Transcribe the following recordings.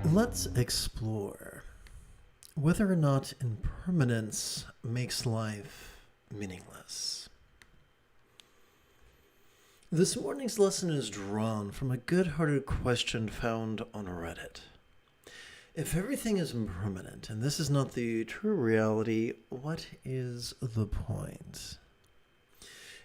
Let's explore whether or not impermanence makes life meaningless. This morning's lesson is drawn from a good-hearted question found on Reddit. If everything is impermanent and this is not the true reality, what is the point?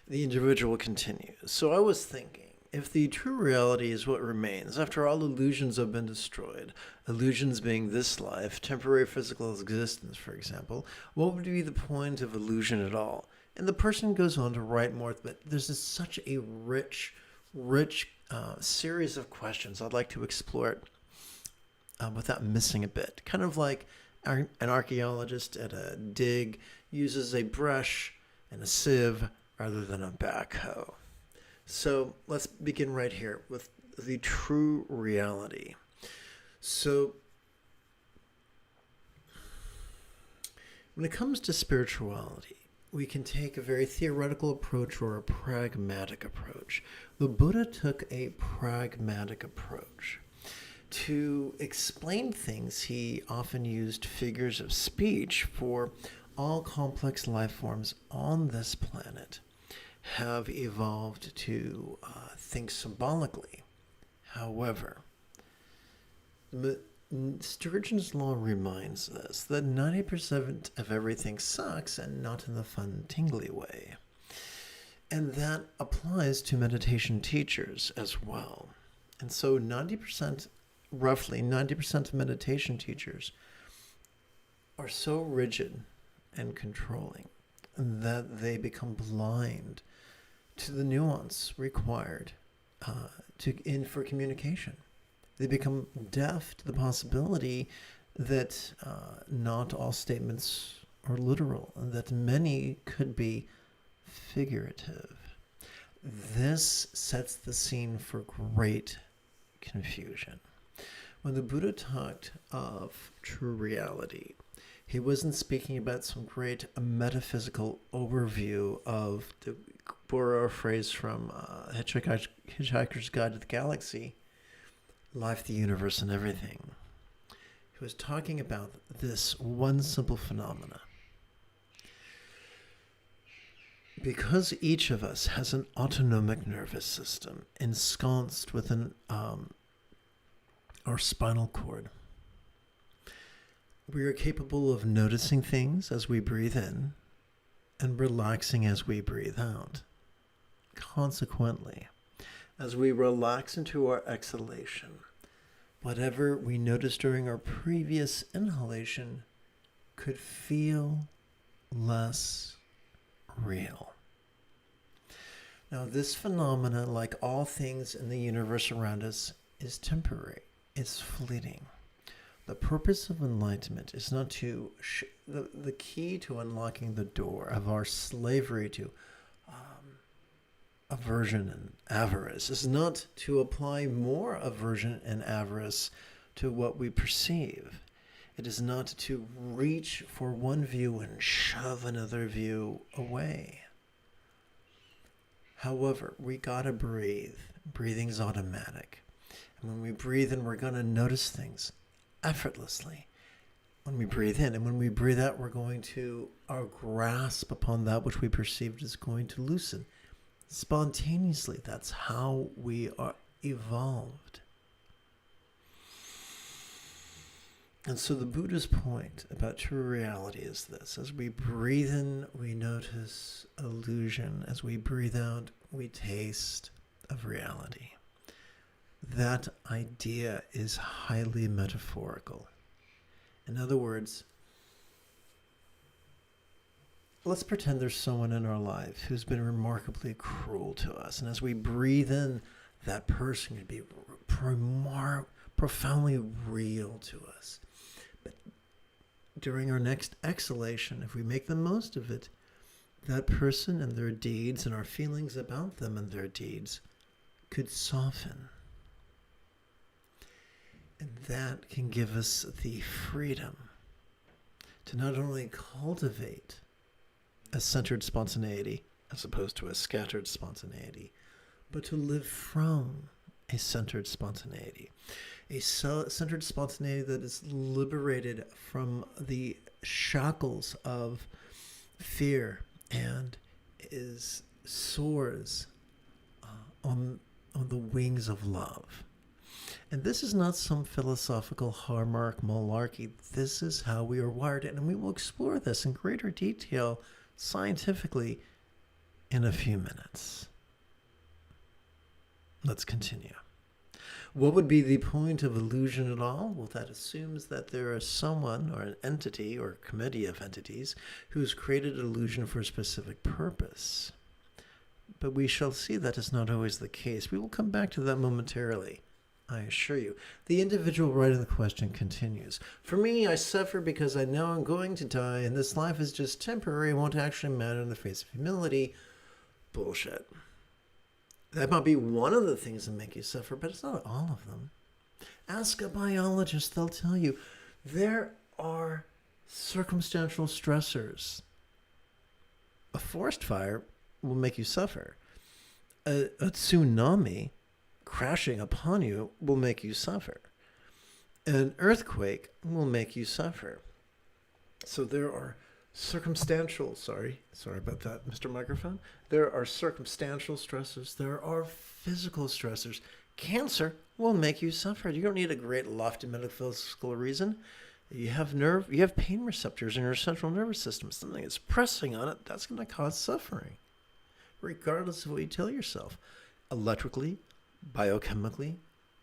The individual continues. So I was thinking, if the true reality is what remains after all illusions have been destroyed, illusions being this life, temporary physical existence, for example, what would be the point of illusion at all? And the person goes on to write more, but there's such a rich series of questions. I'd like to explore it without missing a bit. Kind of like an archaeologist at a dig uses a brush and a sieve rather than a backhoe. So let's begin right here with the true reality. So when it comes to spirituality, we can take a very theoretical approach or a pragmatic approach. The Buddha took a pragmatic approach. To explain things, he often used figures of speech, for all complex life forms on this planet have evolved to think symbolically. However, Sturgeon's law reminds us that 90% of everything sucks, and not in the fun, tingly way. And that applies to meditation teachers as well. And so roughly 90% of meditation teachers are so rigid and controlling that they become blind to the nuance required for communication. They become deaf to the possibility that not all statements are literal, and that many could be figurative. This sets the scene for great confusion. When the Buddha talked of true reality, he wasn't speaking about some great metaphysical overview of, to borrow a phrase from Hitchhiker's Guide to the Galaxy, life, the universe, and everything. He was talking about this one simple phenomena. Because each of us has an autonomic nervous system ensconced within our spinal cord, we are capable of noticing things as we breathe in and relaxing as we breathe out. Consequently, as we relax into our exhalation, whatever we noticed during our previous inhalation could feel less real. Now, this phenomena, like all things in the universe around us, is temporary. It's fleeting. The purpose of enlightenment is not to... the key to unlocking the door of our slavery to aversion and avarice is not to apply more aversion and avarice to what we perceive. It is not to reach for one view and shove another view away. However, we gotta breathe. Breathing's automatic. And when we breathe in, we're gonna notice things effortlessly. When we breathe in, and when we breathe out, we're going to, our grasp upon that which we perceived is going to loosen. Spontaneously, that's how we are evolved. And so the Buddha's point about true reality is this. As we breathe in, we notice illusion. As we breathe out, we taste of reality. That idea is highly metaphorical. In other words, let's pretend there's someone in our life who's been remarkably cruel to us. And as we breathe in, that person can be profoundly real to us. But during our next exhalation, if we make the most of it, that person and their deeds and our feelings about them and their deeds could soften. And that can give us the freedom to not only cultivate a centered spontaneity as opposed to a scattered spontaneity, but to live from a centered spontaneity. A centered spontaneity that is liberated from the shackles of fear and soars on the wings of love. And this is not some philosophical hallmark malarkey. This is how we are wired, and we will explore this in greater detail scientifically in a few minutes. Let's continue. What would be the point of illusion at all? Well, that assumes that there is someone or an entity or a committee of entities who's created an illusion for a specific purpose. But we shall see that is not always the case. We will come back to that momentarily, I assure you. The individual writing the question continues. For me, I suffer because I know I'm going to die, and this life is just temporary and won't actually matter in the face of humility. Bullshit. That might be one of the things that make you suffer, but it's not all of them. Ask a biologist, they'll tell you there are circumstantial stressors. A forest fire will make you suffer. A tsunami crashing upon you will make you suffer. An earthquake will make you suffer. So there are circumstantial, sorry about that, Mr. Microphone. There are circumstantial stressors. There are physical stressors. Cancer will make you suffer. You don't need a great lofty metaphysical reason. You have pain receptors in your central nervous system. Something is pressing on it, that's going to cause suffering, regardless of what you tell yourself. Electrically, biochemically,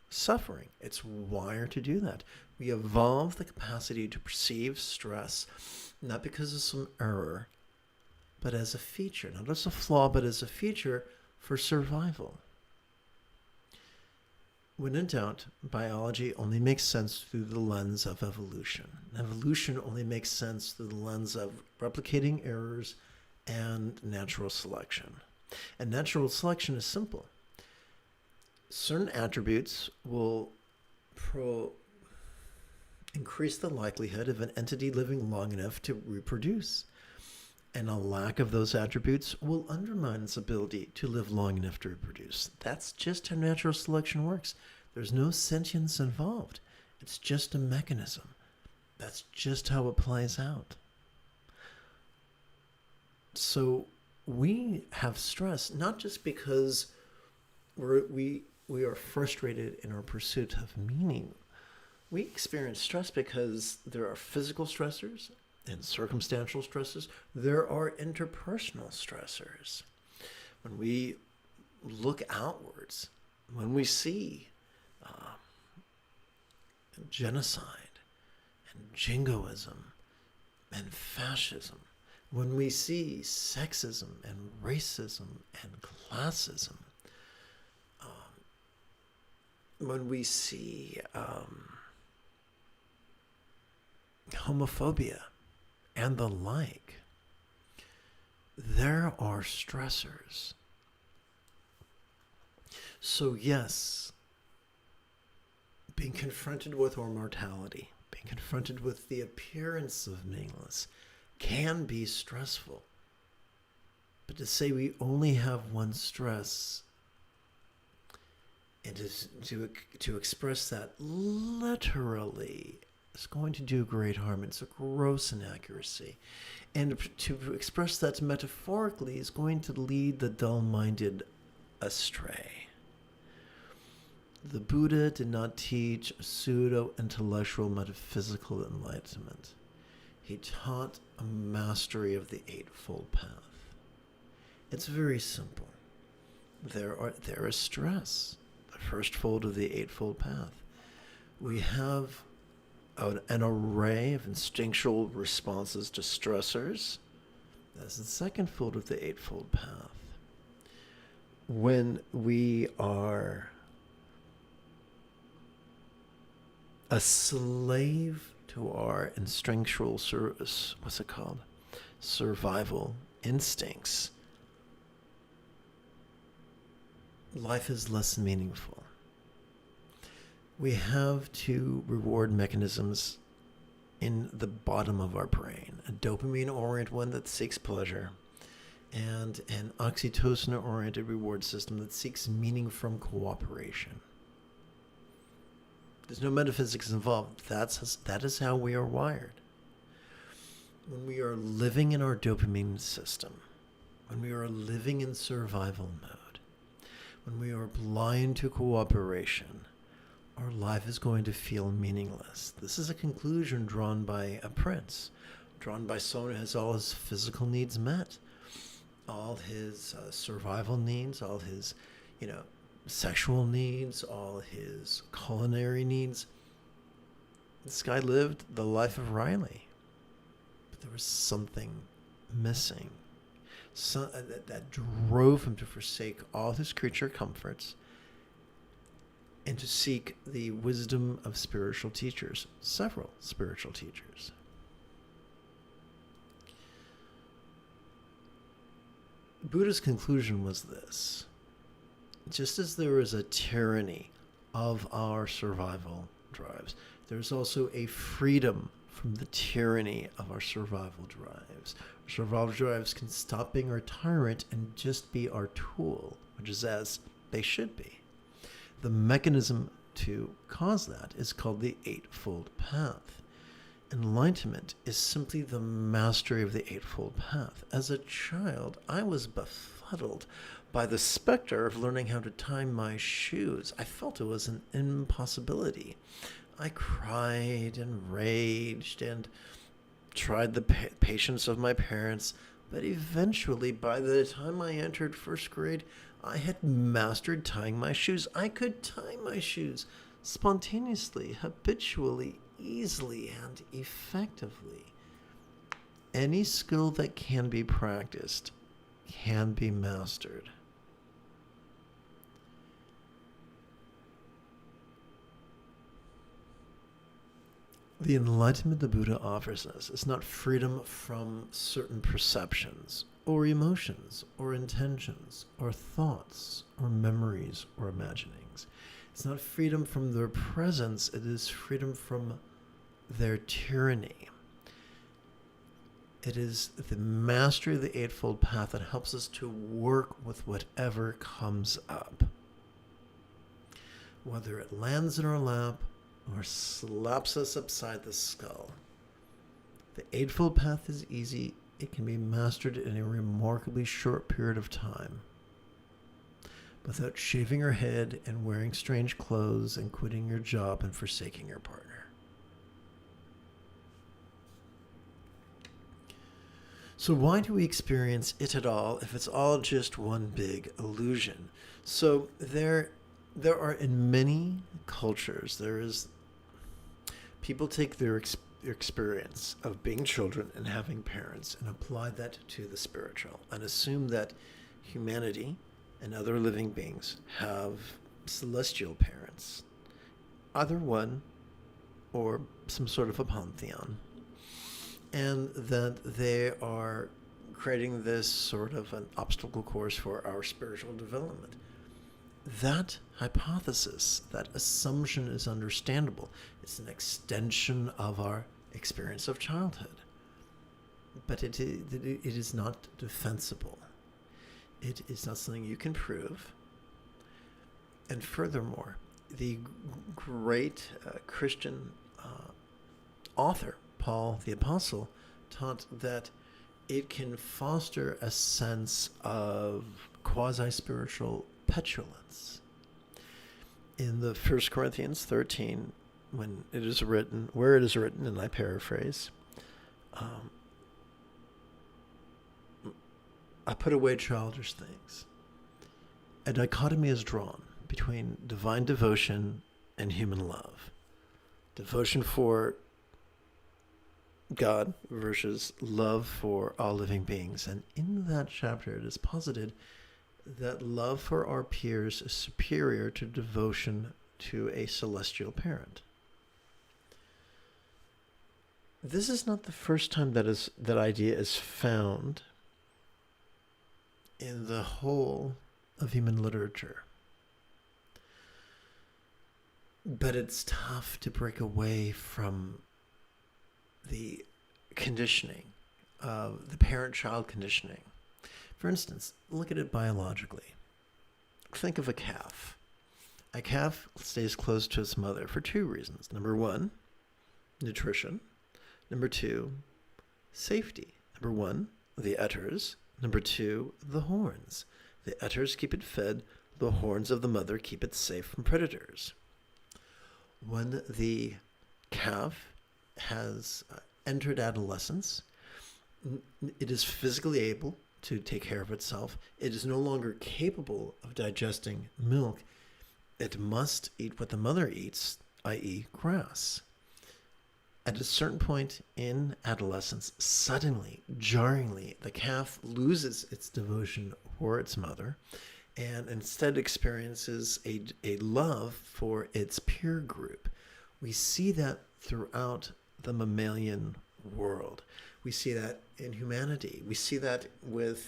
suffering. It's wired to do that. We evolve the capacity to perceive stress, not because of some error, but as a feature, not as a flaw, but as a feature for survival. When in doubt, biology only makes sense through the lens of evolution. Evolution only makes sense through the lens of replicating errors and natural selection. And natural selection is simple. Certain attributes will increase the likelihood of an entity living long enough to reproduce. And a lack of those attributes will undermine its ability to live long enough to reproduce. That's just how natural selection works. There's no sentience involved. It's just a mechanism. That's just how it plays out. So we have stress, not just because we are frustrated in our pursuit of meaning. We experience stress because there are physical stressors and circumstantial stresses. There are interpersonal stressors. When we look outwards, when we see genocide and jingoism and fascism, when we see sexism and racism and classism, when we see homophobia and the like, there are stressors. So yes, being confronted with our mortality, being confronted with the appearance of meaningless can be stressful. But to say we only have one stress and to express that literally is going to do great harm. It's a gross inaccuracy. And to express that metaphorically is going to lead the dull-minded astray. The Buddha did not teach pseudo-intellectual metaphysical enlightenment. He taught a mastery of the Eightfold Path. It's very simple. There is stress. The first fold of the Eightfold Path. We have an array of instinctual responses to stressors. That's the second fold of the Eightfold Path. When we are a slave to our instinctual survival instincts, life is less meaningful. We have two reward mechanisms in the bottom of our brain, a dopamine-oriented one that seeks pleasure, and an oxytocin-oriented reward system that seeks meaning from cooperation. There's no metaphysics involved. That is how we are wired. When we are living in our dopamine system, when we are living in survival mode, when we are blind to cooperation, our life is going to feel meaningless. This is a conclusion drawn by a prince, drawn by someone who has all his physical needs met, all his survival needs, all his, sexual needs, all his culinary needs. This guy lived the life of Riley, but there was something missing. That drove him to forsake all his creature comforts and to seek the wisdom of spiritual teachers, several spiritual teachers. Buddha's conclusion was this: just as there is a tyranny of our survival drives, there's also a freedom from the tyranny of our survival drives. Our survival drives can stop being our tyrant and just be our tool, which is as they should be. The mechanism to cause that is called the Eightfold Path. Enlightenment is simply the mastery of the Eightfold Path. As a child, I was befuddled by the specter of learning how to tie my shoes. I felt it was an impossibility. I cried and raged and tried the patience of my parents, but eventually, by the time I entered first grade, I had mastered tying my shoes. I could tie my shoes spontaneously, habitually, easily, and effectively. Any skill that can be practiced can be mastered. The enlightenment the Buddha offers us is not freedom from certain perceptions, or emotions, or intentions, or thoughts, or memories, or imaginings. It's not freedom from their presence, it is freedom from their tyranny. It is the mastery of the Eightfold Path that helps us to work with whatever comes up. Whether it lands in our lap or slaps us upside the skull. The Eightfold Path is easy. It can be mastered in a remarkably short period of time, without shaving your head and wearing strange clothes and quitting your job and forsaking your partner. So why do we experience it at all if it's all just one big illusion? So there are, in many cultures, people take their experience of being children and having parents and apply that to the spiritual and assume that humanity and other living beings have celestial parents, either one or some sort of a pantheon, and that they are creating this sort of an obstacle course for our spiritual development. That hypothesis, that assumption is understandable. It's an extension of our experience of childhood. But it is not defensible. It is not something you can prove. And furthermore, the great Christian author, Paul the Apostle, taught that it can foster a sense of quasi-spiritual petulance. In the 1 Corinthians 13, where it is written, and I paraphrase, I put away childish things. A dichotomy is drawn between divine devotion and human love. Devotion for God versus love for all living beings. And in that chapter, it is posited that love for our peers is superior to devotion to a celestial parent. This is not the first time that idea is found in the whole of human literature. But it's tough to break away from the conditioning of the parent-child conditioning. For instance, look at it biologically. Think of a calf. A calf stays close to its mother for two reasons. Number one, nutrition. Number two, safety. Number one, the udders. Number two, the horns. The udders keep it fed. The horns of the mother keep it safe from predators. When the calf has entered adolescence, it is physically able to take care of itself. It is no longer capable of digesting milk. It must eat what the mother eats, i.e. grass. At a certain point in adolescence, suddenly, jarringly, the calf loses its devotion for its mother and instead experiences a love for its peer group. We see that throughout the mammalian world. We see that in humanity. We see that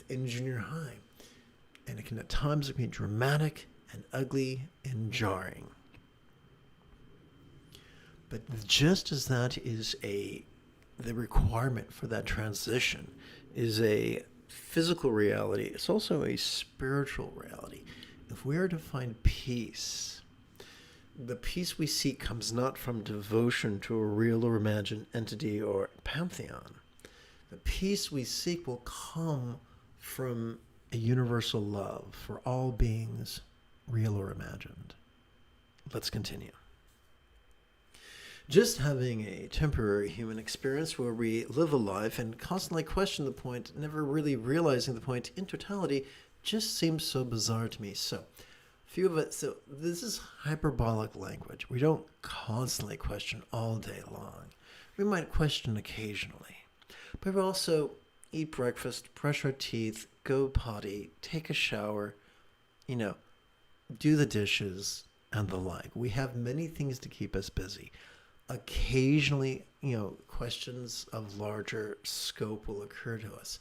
in junior high. And it can at times be dramatic and ugly and jarring. But just as that is the requirement for that transition is a physical reality, it's also a spiritual reality. If we are to find peace, the peace we seek comes not from devotion to a real or imagined entity or pantheon. The peace we seek will come from a universal love for all beings, real or imagined. Let's continue. Just having a temporary human experience where we live a life and constantly question the point, never really realizing the point in totality, just seems so bizarre to me. So this is hyperbolic language. We don't constantly question all day long. We might question occasionally. But we also eat breakfast, brush our teeth, go potty, take a shower, do the dishes, and the like. We have many things to keep us busy. Occasionally, questions of larger scope will occur to us,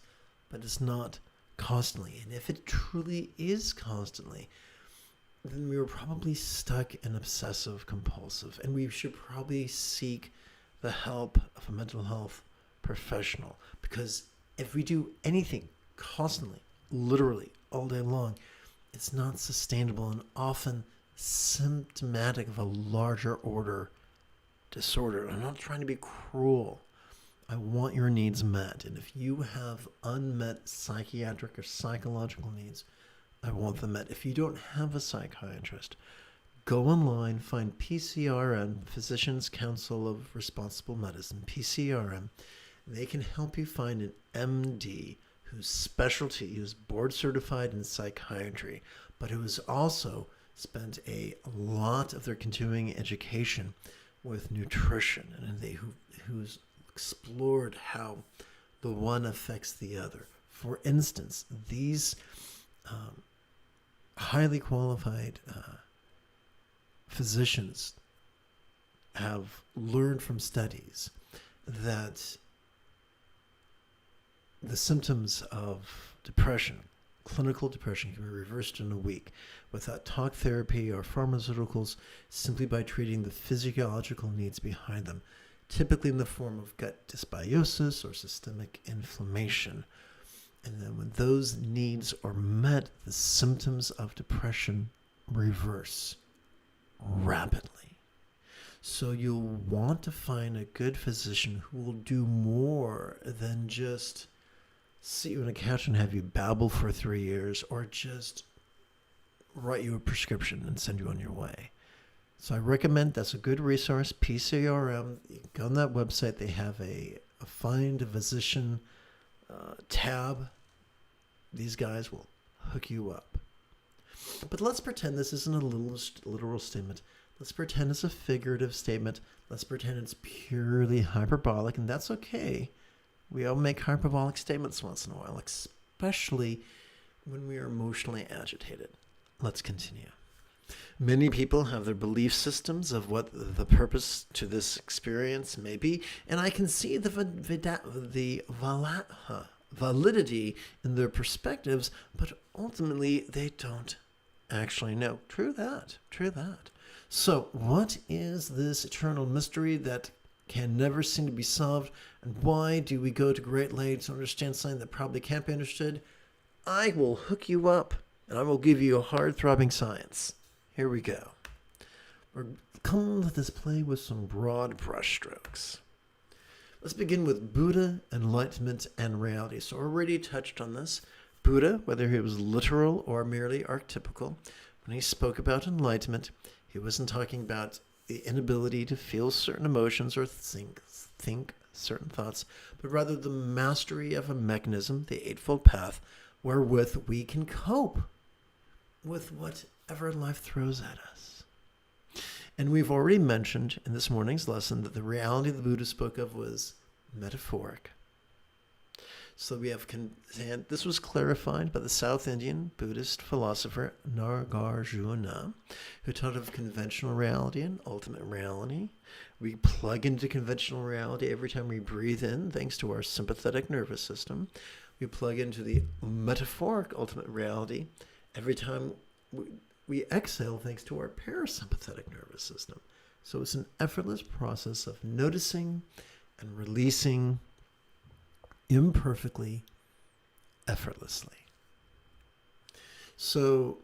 but it's not constantly. And if it truly is constantly, then we were probably stuck in obsessive compulsive, and we should probably seek the help of a mental health professional, because if we do anything constantly, literally all day long, it's not sustainable and often symptomatic of a larger order disorder. I'm not trying to be cruel. I want your needs met. And if you have unmet psychiatric or psychological needs, I want them met. If you don't have a psychiatrist, go online, find PCRM, Physicians Council of Responsible Medicine, PCRM. They can help you find an MD whose specialty, who's board certified in psychiatry, but who has also spent a lot of their continuing education with nutrition, and who's explored how the one affects the other. For instance, these highly qualified physicians have learned from studies that the symptoms of depression, clinical depression, can be reversed in a week without talk therapy or pharmaceuticals, simply by treating the physiological needs behind them, typically in the form of gut dysbiosis or systemic inflammation. And then when those needs are met, the symptoms of depression reverse rapidly. So you'll want to find a good physician who will do more than just sit you on a couch and have you babble for 3 years, or just write you a prescription and send you on your way. So I recommend, that's a good resource, PCRM. You go on that website. They have a find a physician tab. These guys will hook you up. But let's pretend this isn't a literal statement. Let's pretend it's a figurative statement. Let's pretend it's purely hyperbolic, and that's okay. We all make hyperbolic statements once in a while, especially when we are emotionally agitated. Let's continue. Many people have their belief systems of what the purpose to this experience may be, and I can see the validity in their perspectives, but ultimately they don't actually know. True that. So what is this eternal mystery that can never seem to be solved, and why do we go to great lengths to understand something that probably can't be understood? I will hook you up, and I will give you a hard-throbbing science. Here we go. Or come to this play with some broad brushstrokes. Let's begin with Buddha, enlightenment, and reality. So I already touched on this. Buddha, whether he was literal or merely archetypical, when he spoke about enlightenment, he wasn't talking about the inability to feel certain emotions or think certain thoughts, but rather the mastery of a mechanism, the Eightfold Path, wherewith we can cope with whatever life throws at us. And we've already mentioned in this morning's lesson that the reality the Buddha spoke of was metaphoric. So we have, and this was clarified by the South Indian Buddhist philosopher Nagarjuna, who taught of conventional reality and ultimate reality. We plug into conventional reality every time we breathe in, thanks to our sympathetic nervous system. We plug into the metaphoric ultimate reality every time we exhale, thanks to our parasympathetic nervous system. So it's an effortless process of noticing and releasing imperfectly, effortlessly. So,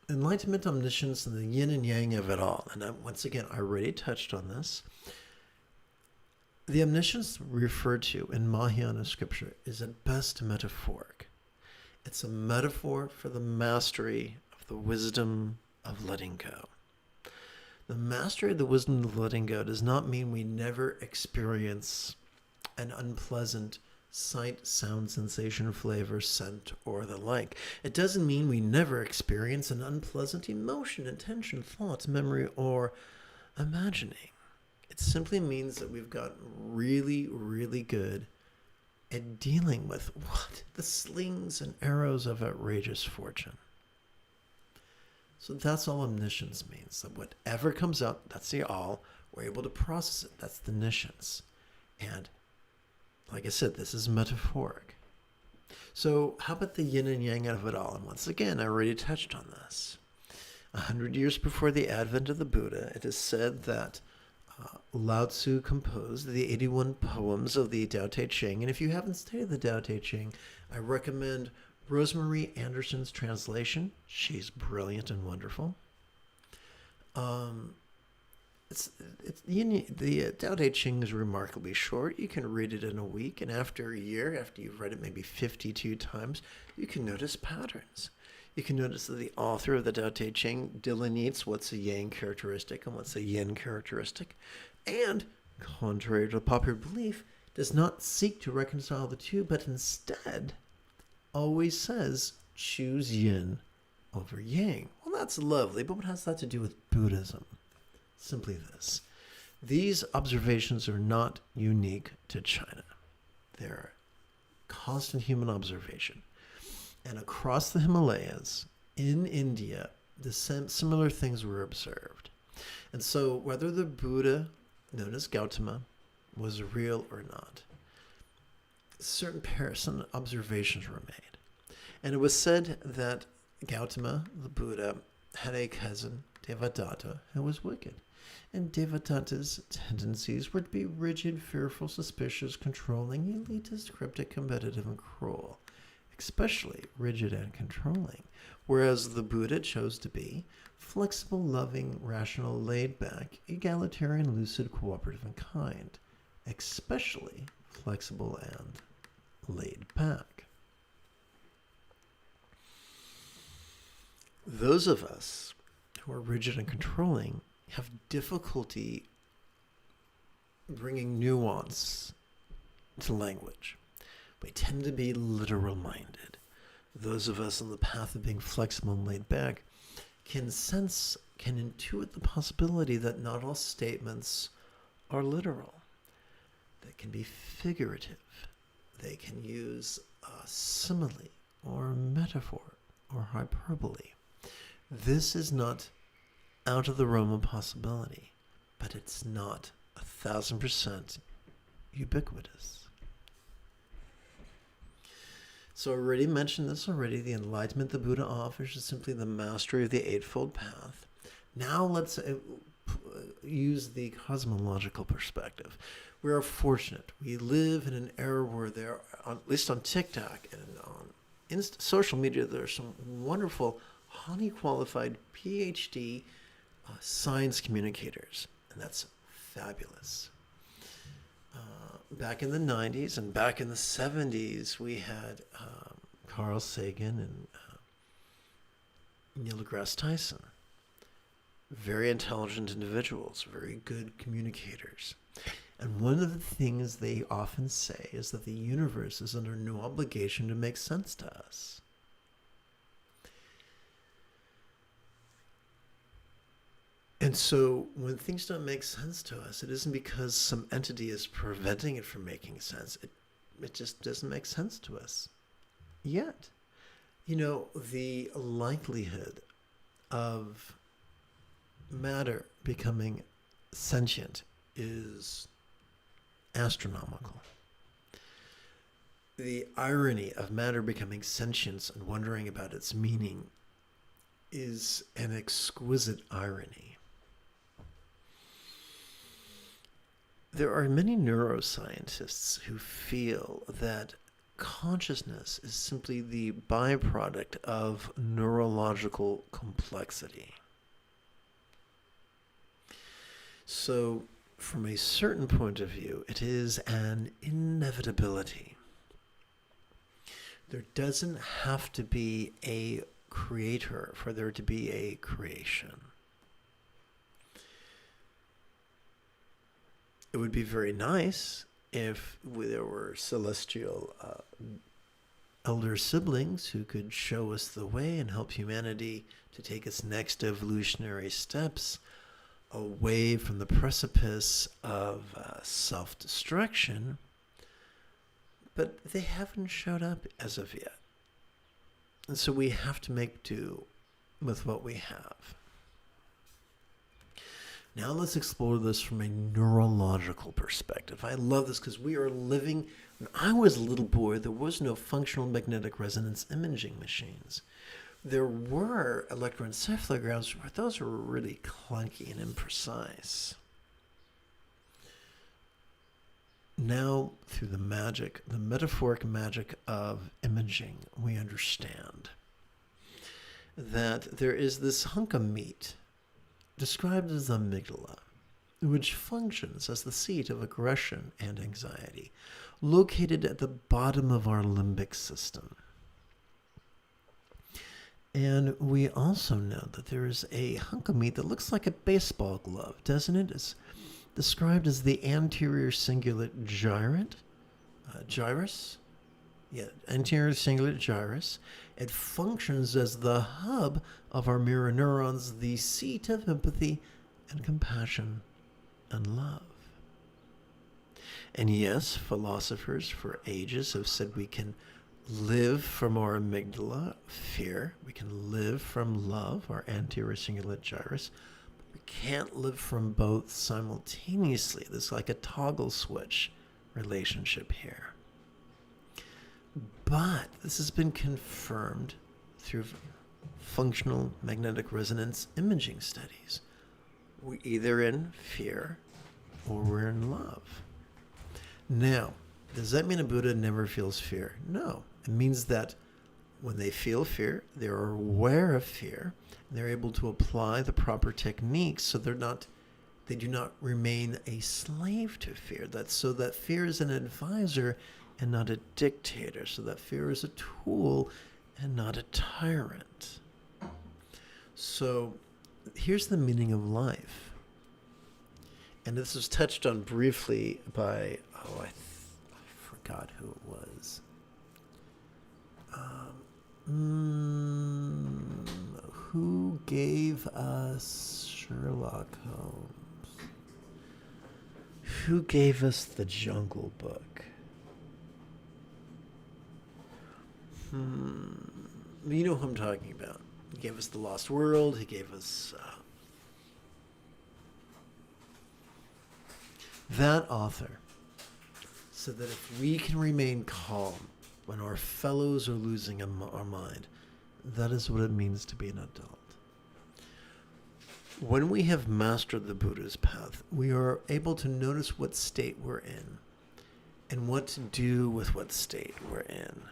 enlightenment, omniscience, and the yin and yang of it all. And once again, I already touched on this. The omniscience referred to in Mahayana scripture is at best metaphoric. It's a metaphor for the mastery of the wisdom of letting go. The mastery of the wisdom of letting go does not mean we never experience an unpleasant sight, sound, sensation, flavor, scent, or the like. It doesn't mean we never experience an unpleasant emotion, intention, thoughts, memory, or imagining. It simply means that we've gotten really, really good at dealing with the slings and arrows of outrageous fortune. So that's all omniscience means. That whatever comes up, that's the all. We're able to process it. That's the niscience. And like I said, this is metaphoric. So how about the yin and yang of it all? And once again, I already touched on this. 100 years before the advent of the Buddha, it is said that Lao Tzu composed the 81 poems of the Tao Te Ching. And if you haven't studied the Tao Te Ching, I recommend Rosemary Anderson's translation. She's brilliant and wonderful. The Tao Te Ching is remarkably short. You can read it in a week, and after a year, after you've read it maybe 52 times, you can notice patterns. You can notice that the author of the Tao Te Ching delineates what's a yang characteristic and what's a yin characteristic, and, contrary to popular belief, does not seek to reconcile the two, but instead always says, choose yin over yang. Well, that's lovely, but what has that to do with Buddhism? Simply this. These observations are not unique to China. They're constant human observation. And across the Himalayas, in India, the similar things were observed. And so whether the Buddha, known as Gautama, was real or not, certain observations were made. And it was said that Gautama, the Buddha, had a cousin, Devadatta, who was wicked. And Devadatta's tendencies were to be rigid, fearful, suspicious, controlling, elitist, cryptic, competitive, and cruel. Especially rigid and controlling. Whereas the Buddha chose to be flexible, loving, rational, laid-back, egalitarian, lucid, cooperative, and kind. Especially flexible and laid-back. Those of us who are rigid and controlling have difficulty bringing nuance to language. We tend to be literal-minded. Those of us on the path of being flexible and laid back can intuit the possibility that not all statements are literal. They can be figurative. They can use a simile or metaphor or hyperbole. This is not out of the realm of possibility, but it's not 1,000% ubiquitous. So I already mentioned this already. The enlightenment the Buddha offers is simply the mastery of the Eightfold Path. Now let's use the cosmological perspective. We are fortunate. We live in an era where there are, at least on TikTok and on social media, there are some wonderful, highly qualified PhD science communicators, and that's fabulous. Back in the 90s and back in the 70s, we had Carl Sagan and Neil deGrasse Tyson. Very intelligent individuals, very good communicators. And one of the things they often say is that the universe is under no obligation to make sense to us. And so when things don't make sense to us, it isn't because some entity is preventing it from making sense. It just doesn't make sense to us yet. You know, the likelihood of matter becoming sentient is astronomical. The irony of matter becoming sentient and wondering about its meaning is an exquisite irony. There are many neuroscientists who feel that consciousness is simply the byproduct of neurological complexity. So, from a certain point of view, it is an inevitability. There doesn't have to be a creator for there to be a creation. It would be very nice if there were celestial elder siblings who could show us the way and help humanity to take its next evolutionary steps away from the precipice of self-destruction, but they haven't showed up as of yet. And so we have to make do with what we have. Now let's explore this from a neurological perspective. I love this because we are living... When I was a little boy, there was no functional magnetic resonance imaging machines. There were electroencephalograms, but those were really clunky and imprecise. Now, through the magic, the metaphoric magic of imaging, we understand that there is this hunk of meat described as the amygdala, which functions as the seat of aggression and anxiety, located at the bottom of our limbic system. And we also know that there is a hunk of meat that looks like a baseball glove, doesn't it? It's described as the anterior cingulate gyrus. Yeah, anterior cingulate gyrus. It functions as the hub of our mirror neurons, the seat of empathy and compassion and love. And yes, philosophers for ages have said we can live from our amygdala, fear. We can live from love, our anterior cingulate gyrus. But we can't live from both simultaneously. There's like a toggle switch relationship here. But this has been confirmed through functional magnetic resonance imaging studies. We're either in fear or we're in love. Now, does that mean a Buddha never feels fear? No. It means that when they feel fear, they're aware of fear, and they're able to apply the proper techniques so they do not remain a slave to fear. So that fear is an advisor and not a dictator. So that fear is a tool and not a tyrant. So here's the meaning of life. And this was touched on briefly by, I forgot who it was. Who gave us Sherlock Holmes? Who gave us the Jungle Book? You know who I'm talking about. He gave us The Lost World. He gave us... That author said that if we can remain calm when our fellows are losing our mind, that is what it means to be an adult. When we have mastered the Buddha's path, we are able to notice what state we're in and what to do with what state we're in.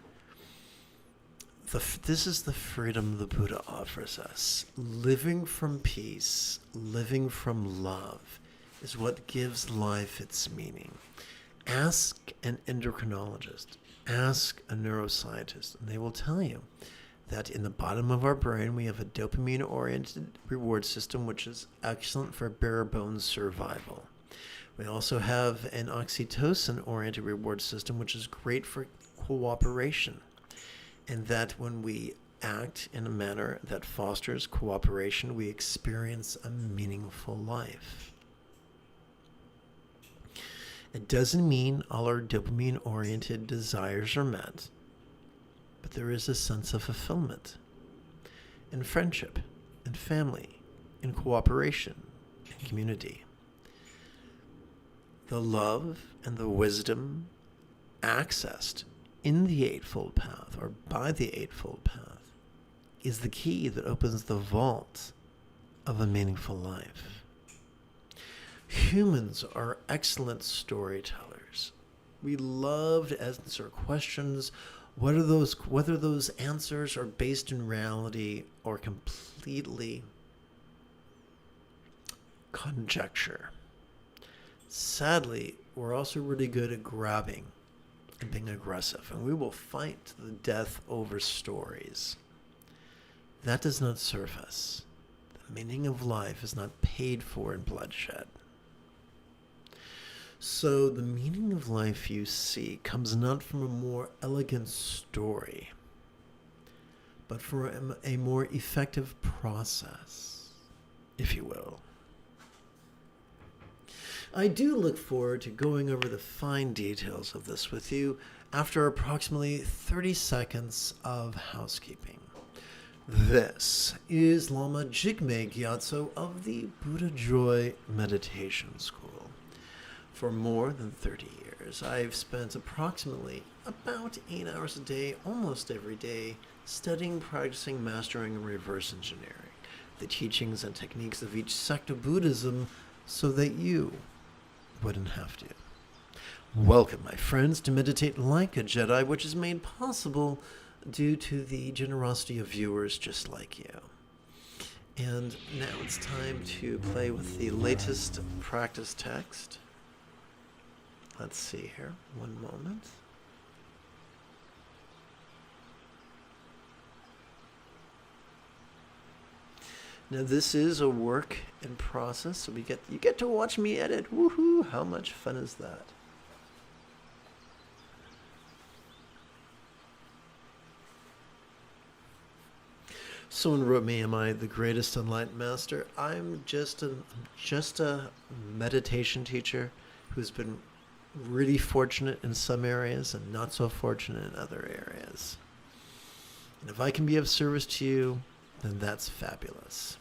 This is the freedom the Buddha offers us. Living from peace, living from love, is what gives life its meaning. Ask an endocrinologist, ask a neuroscientist, and they will tell you that in the bottom of our brain we have a dopamine-oriented reward system, which is excellent for bare bones survival. We also have an oxytocin-oriented reward system, which is great for cooperation. And that when we act in a manner that fosters cooperation, we experience a meaningful life. It doesn't mean all our dopamine-oriented desires are met, but there is a sense of fulfillment in friendship, in family, in cooperation, in community. The love and the wisdom accessed in the Eightfold Path, or by the Eightfold Path, is the key that opens the vault of a meaningful life. Humans are excellent storytellers. We love to answer questions, whether those answers are based in reality or completely conjecture. Sadly, we're also really good at grabbing and being aggressive, and we will fight to the death over stories. That does not serve us. The meaning of life is not paid for in bloodshed. So the meaning of life you seek comes not from a more elegant story, but from a more effective process, if you will. I do look forward to going over the fine details of this with you after approximately 30 seconds of housekeeping. This is Lama Jigme Gyatso of the Buddha Joy Meditation School. For more than 30 years, I've spent approximately about 8 hours a day, almost every day, studying, practicing, mastering, and reverse engineering the teachings and techniques of each sect of Buddhism so that you wouldn't have to. Welcome, my friends, to Meditate Like a Jedi, which is made possible due to the generosity of viewers just like you. And now it's time to play with the latest practice text. Let's see here. One moment. Now this is a work in process, so you get to watch me edit. Woohoo! How much fun is that? Someone wrote me, "Am I the greatest enlightened master?" I'm just a meditation teacher who's been really fortunate in some areas and not so fortunate in other areas. And if I can be of service to you, then that's fabulous.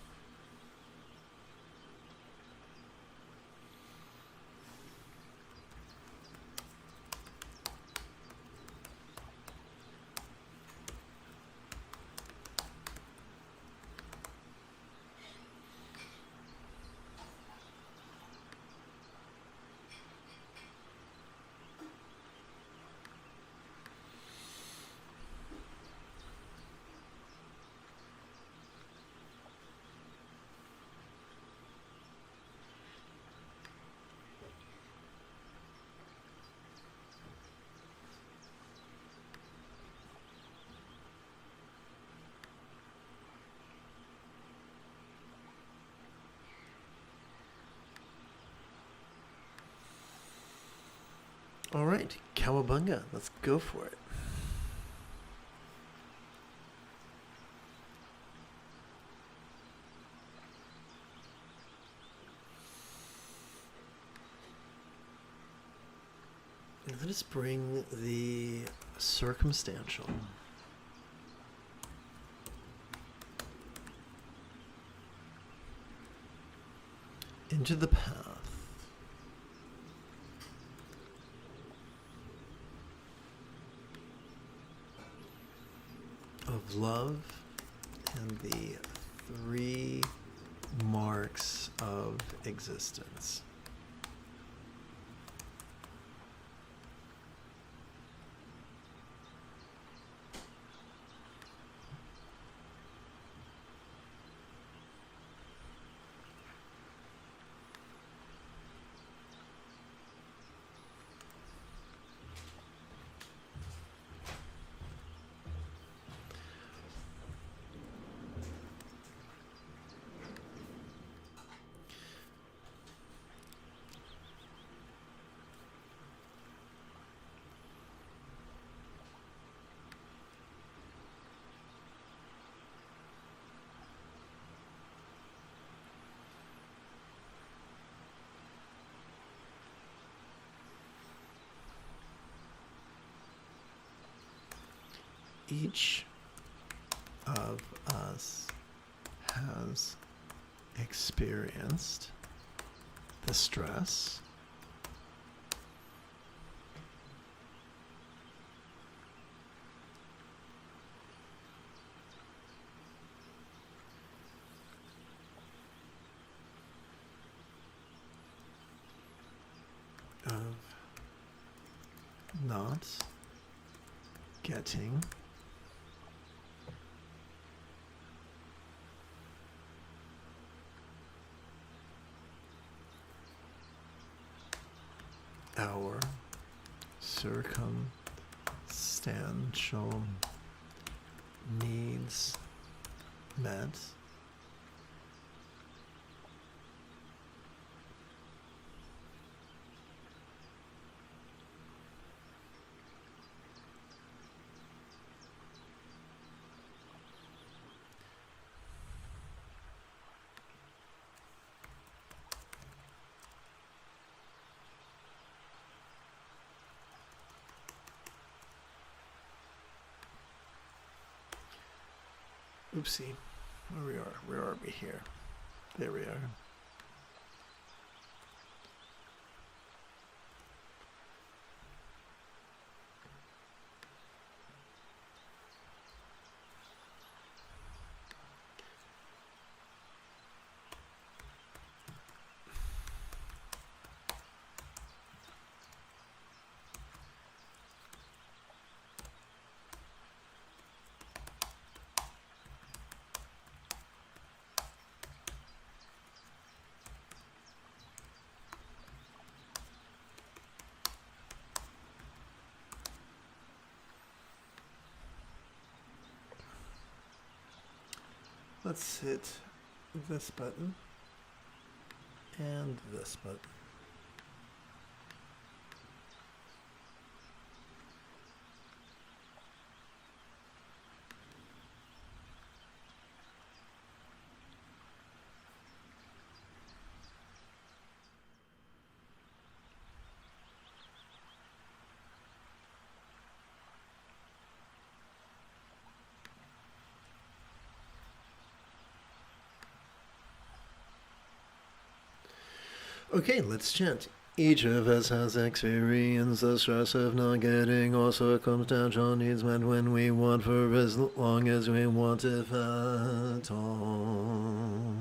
All right, cowabunga, let's go for it. Let us bring the circumstantial into the path of love and the 3 marks of existence. Each of us has experienced the stress of not getting our circumstantial needs met. Oopsie. Where are we here? There we are. Let's hit this button and this button. Okay, let's chant. Each of us has experienced the stress of not getting our circumstantial needs met when we want for as long as we want, if at all.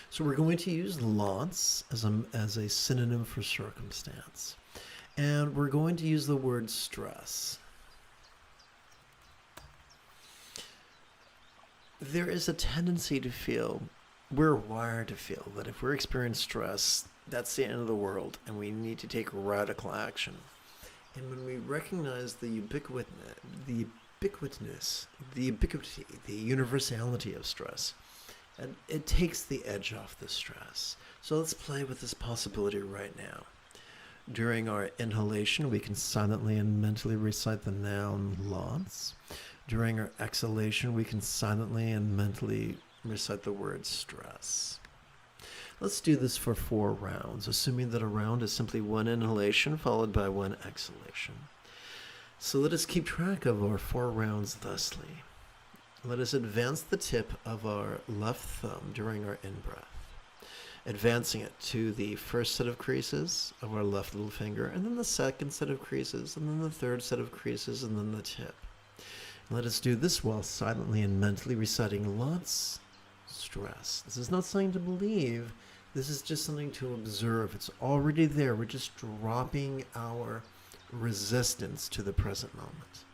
So we're going to use lots as a synonym for circumstance. And we're going to use the word stress. There is a tendency to feel, we're wired to feel, that if we're experiencing stress, that's the end of the world, and we need to take radical action. And when we recognize the ubiquity, the universality of stress, and it takes the edge off the stress. So let's play with this possibility right now. During our inhalation, we can silently and mentally recite the noun lots. During our exhalation, we can silently and mentally recite the word stress. Let's do this for 4 rounds, assuming that a round is simply 1 inhalation followed by 1 exhalation. So let us keep track of our 4 rounds thusly. Let us advance the tip of our left thumb during our in-breath, advancing it to the first set of creases of our left little finger, and then the second set of creases, and then the third set of creases, and then the tip. And let us do this while silently and mentally reciting lots stress. This is not something to believe. This is just something to observe. It's already there. We're just dropping our resistance to the present moment.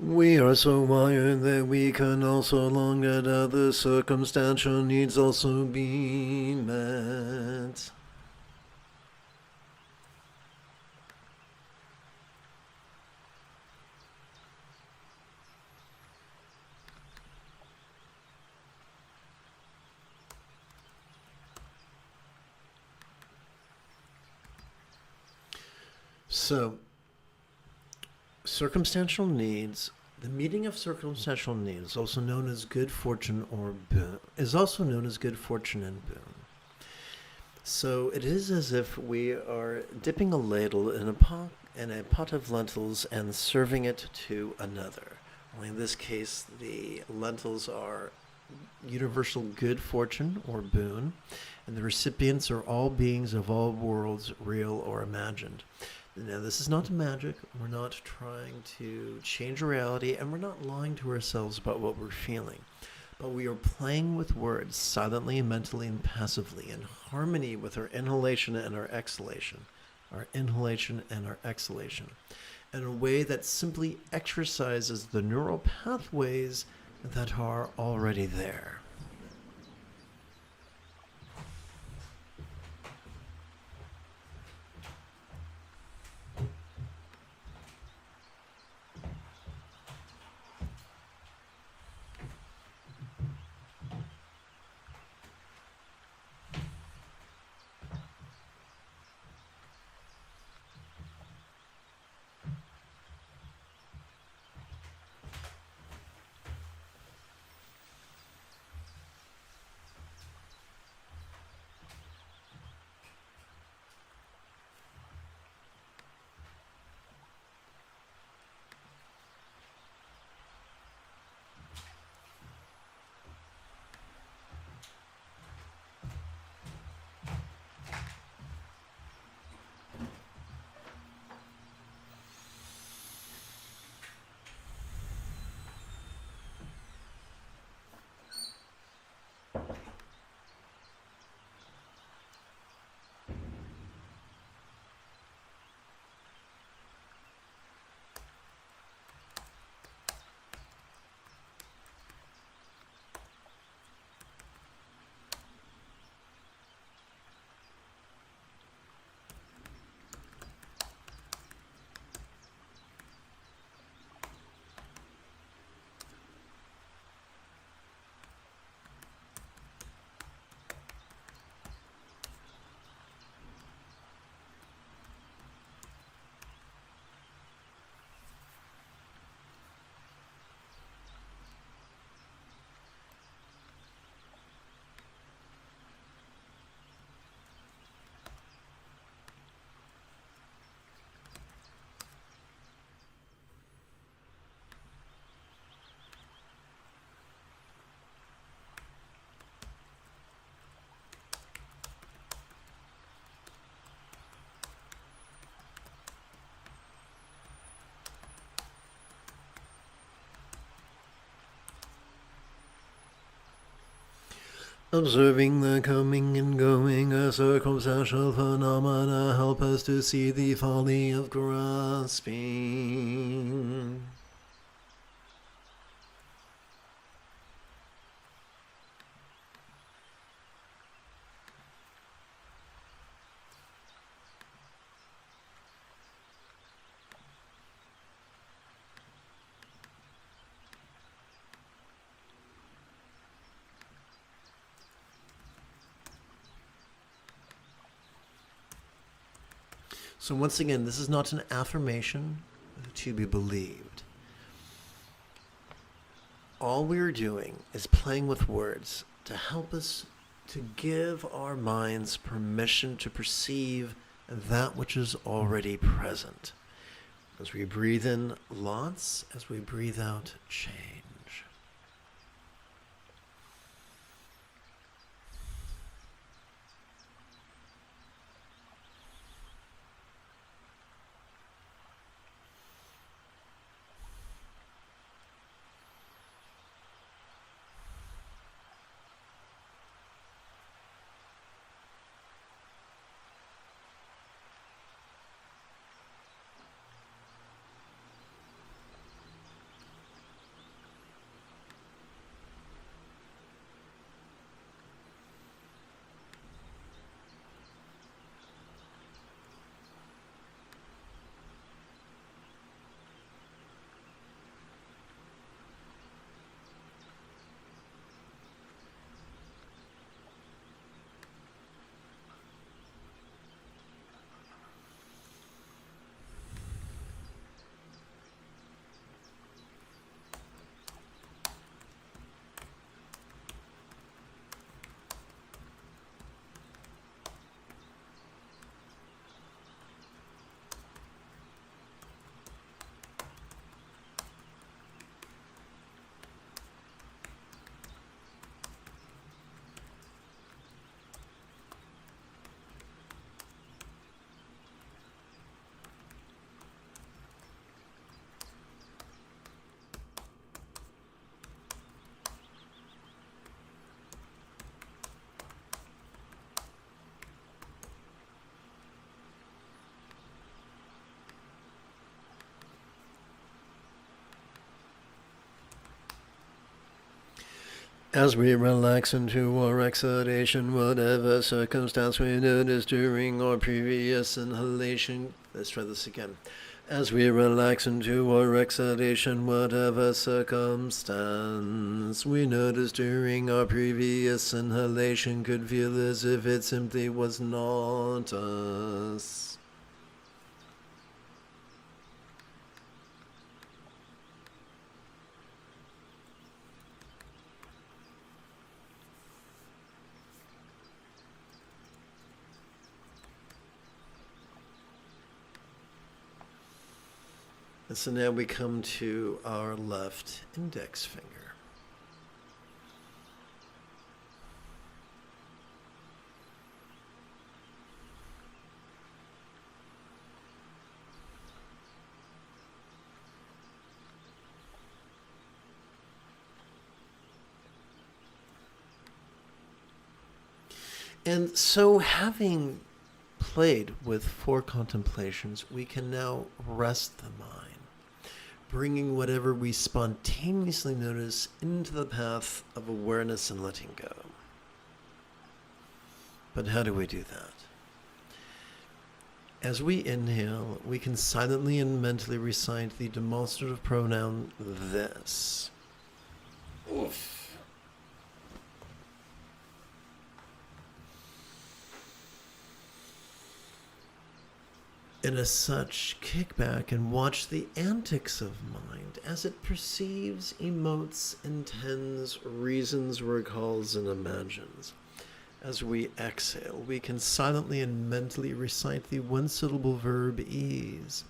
We are so wired that we can also long that other circumstantial needs also be met. So, circumstantial needs, the meeting of circumstantial needs, also known as good fortune or boon, is also known as good fortune and boon. So it is as if we are dipping a ladle in a pot of lentils and serving it to another. Only in this case, the lentils are universal good fortune or boon, and the recipients are all beings of all worlds, real or imagined. Now, this is not magic. We're not trying to change reality, and we're not lying to ourselves about what we're feeling. But we are playing with words silently, mentally, and passively in harmony with our inhalation and our exhalation. Our inhalation and our exhalation. In a way that simply exercises the neural pathways that are already there. Observing the coming and going of circumstantial phenomena help us to see the folly of grasping. So once again, this is not an affirmation to be believed. All we're doing is playing with words to help us to give our minds permission to perceive that which is already present. As we breathe in lots, as we breathe out change. As we relax into our exhalation, whatever circumstance we notice during our previous inhalation. Let's try this again. As we relax into our exhalation, whatever circumstance we notice during our previous inhalation could feel as if it simply was not us. And so now we come to our left index finger. And so having played with 4 contemplations, we can now rest the mind, bringing whatever we spontaneously notice into the path of awareness and letting go. But how do we do that? As we inhale, we can silently and mentally recite the demonstrative pronoun this. Oof. And as such, kick back and watch the antics of mind as it perceives, emotes, intends, reasons, recalls, and imagines. As we exhale, we can silently and mentally recite the one-syllable verb ease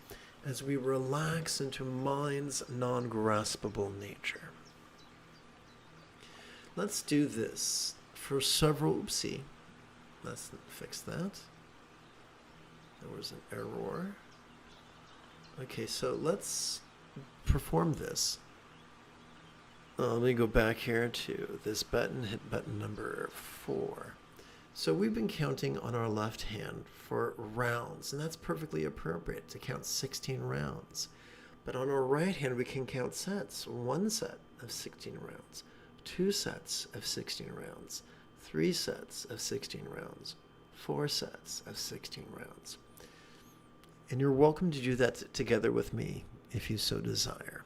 as we relax into mind's non-graspable nature. Let's do this for several, oopsie, let's fix that. There was an error. Okay, so let's perform this. Let me go back here to this button, hit button number 4. So we've been counting on our left hand for rounds, and that's perfectly appropriate to count 16 rounds. But on our right hand, we can count sets. 1 set of 16 rounds, 2 sets of 16 rounds, 3 sets of 16 rounds, 4 sets of 16 rounds. And you're welcome to do that together with me if you so desire.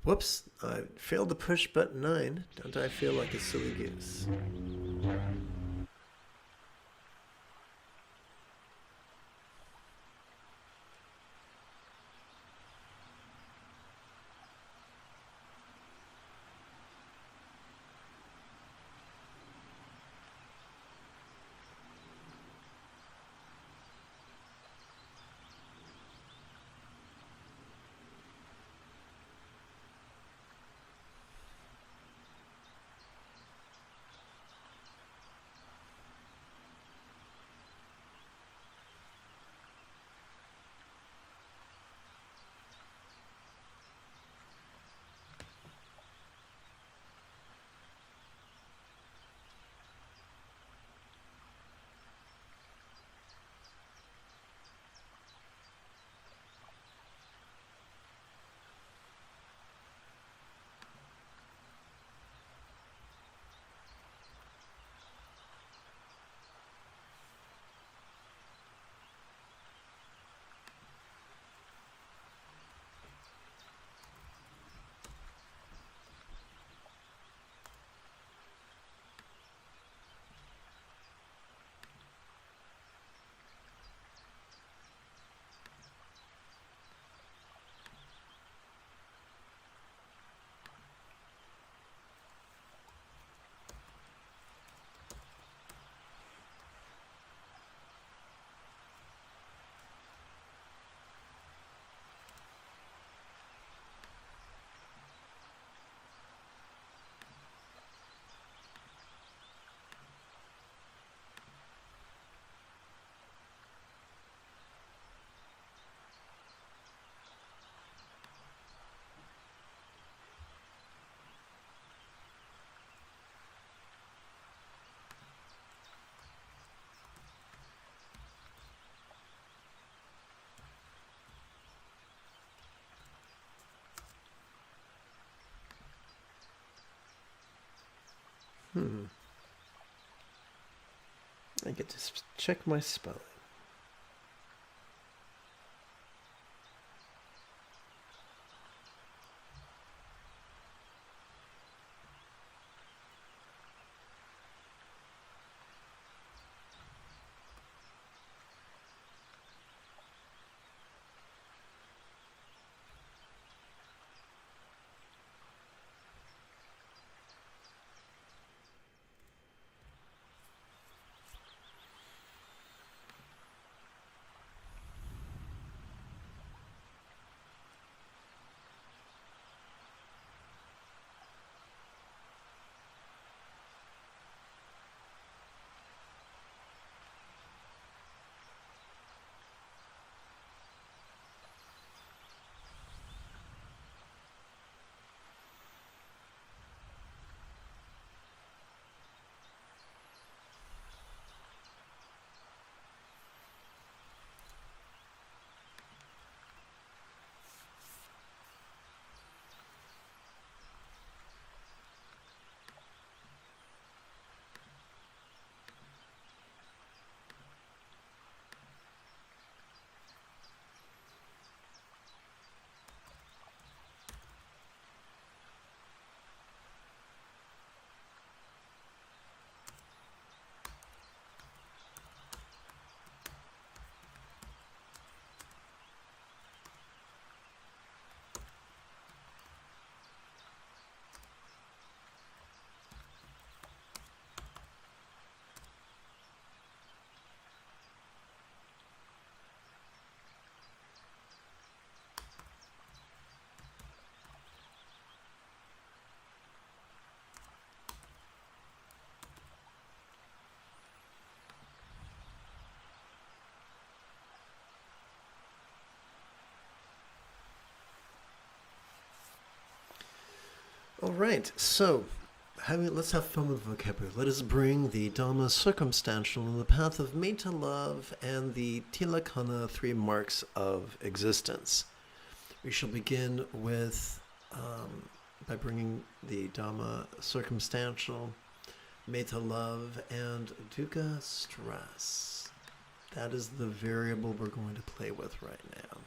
Whoops, I failed to push button 9. Don't I feel like a silly goose? I get to check my spelling. All right, so let's have fun with vocabulary. Let us bring the Dhamma circumstantial in the path of metta love and the tilakkhana, 3 marks of existence. We shall begin with by bringing the Dhamma circumstantial, metta love, and dukkha stress. That is the variable we're going to play with right now.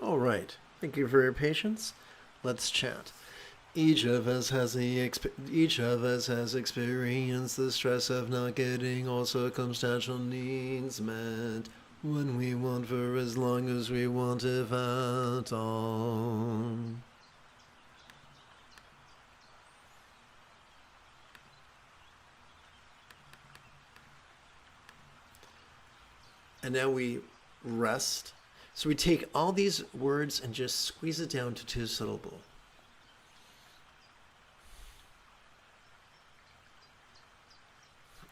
All right. Thank you for your patience. Let's chat. Each of us has experienced the stress of not getting all circumstantial needs met when we want for as long as we want, if at all. And now we rest. So we take all these words and just squeeze it down to 2 syllable.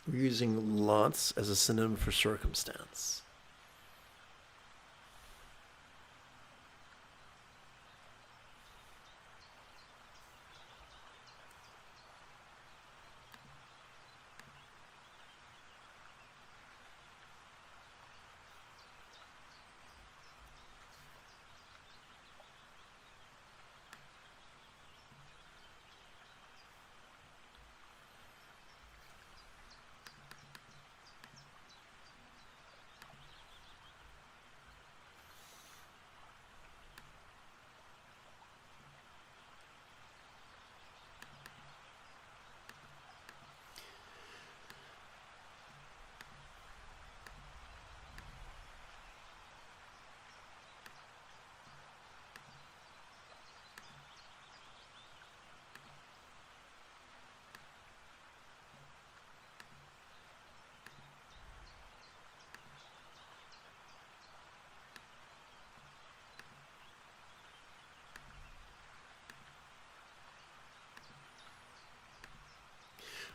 We're using lots as a synonym for circumstance.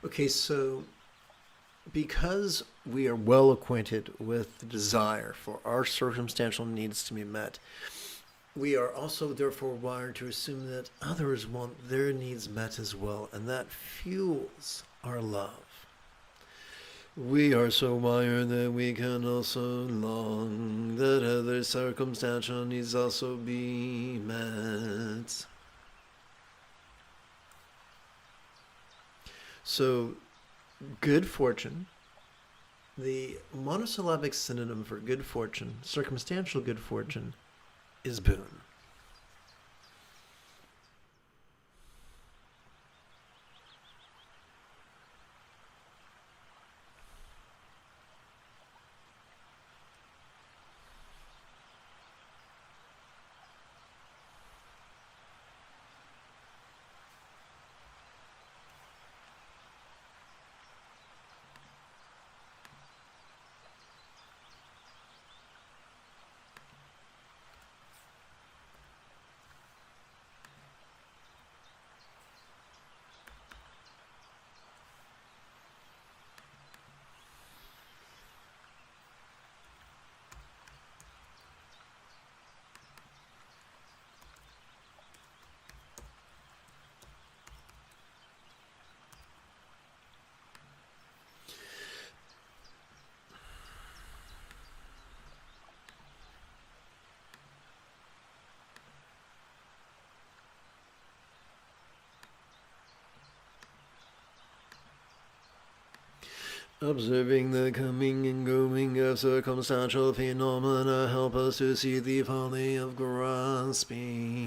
Okay, so because we are well acquainted with the desire for our circumstantial needs to be met, we are also therefore wired to assume that others want their needs met as well, and that fuels our love. We are so wired that we can also long that other circumstantial needs also be met. So, good fortune, the monosyllabic synonym for good fortune, circumstantial good fortune, is boon. Observing the coming and going of circumstantial phenomena help us to see the folly of grasping.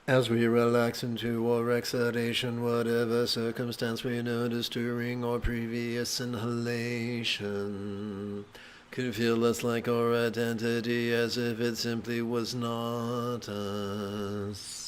As we relax into our exhalation, whatever circumstance we notice during our previous inhalation could feel less like our identity, as if it simply was not us.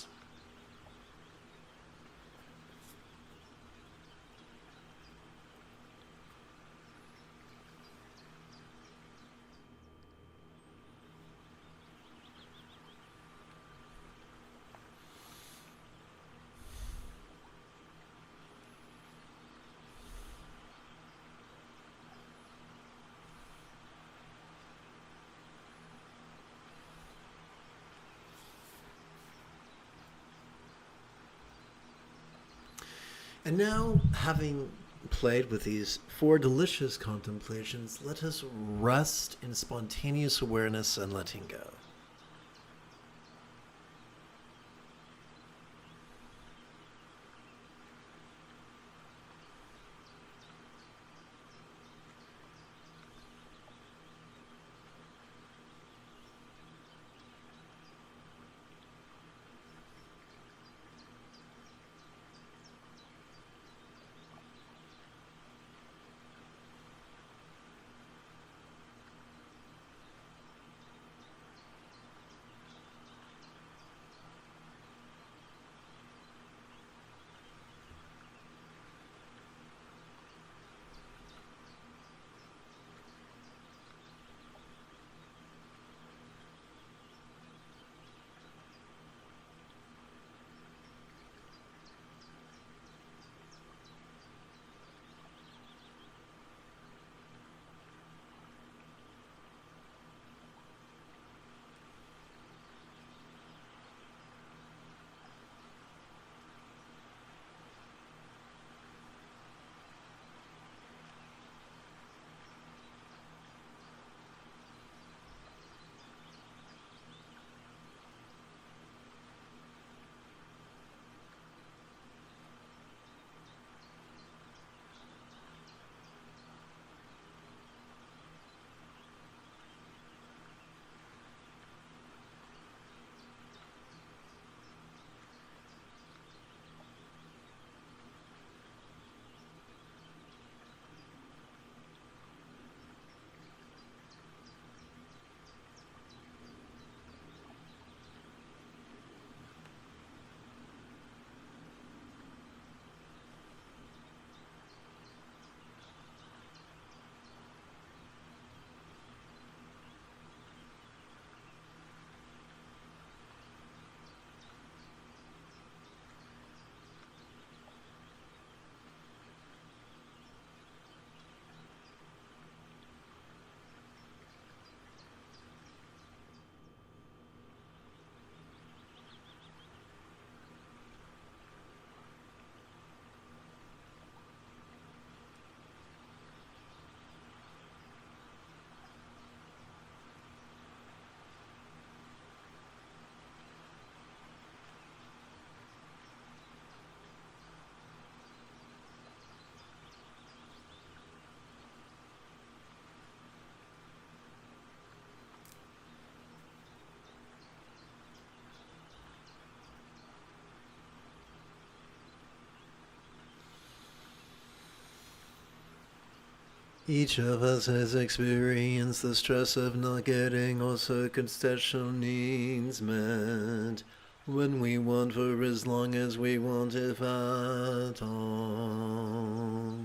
And now, having played with these 4 delicious contemplations, let us rest in spontaneous awareness and letting go. Each of us has experienced the stress of not getting our circumstantial needs met when we want for as long as we want, if at all.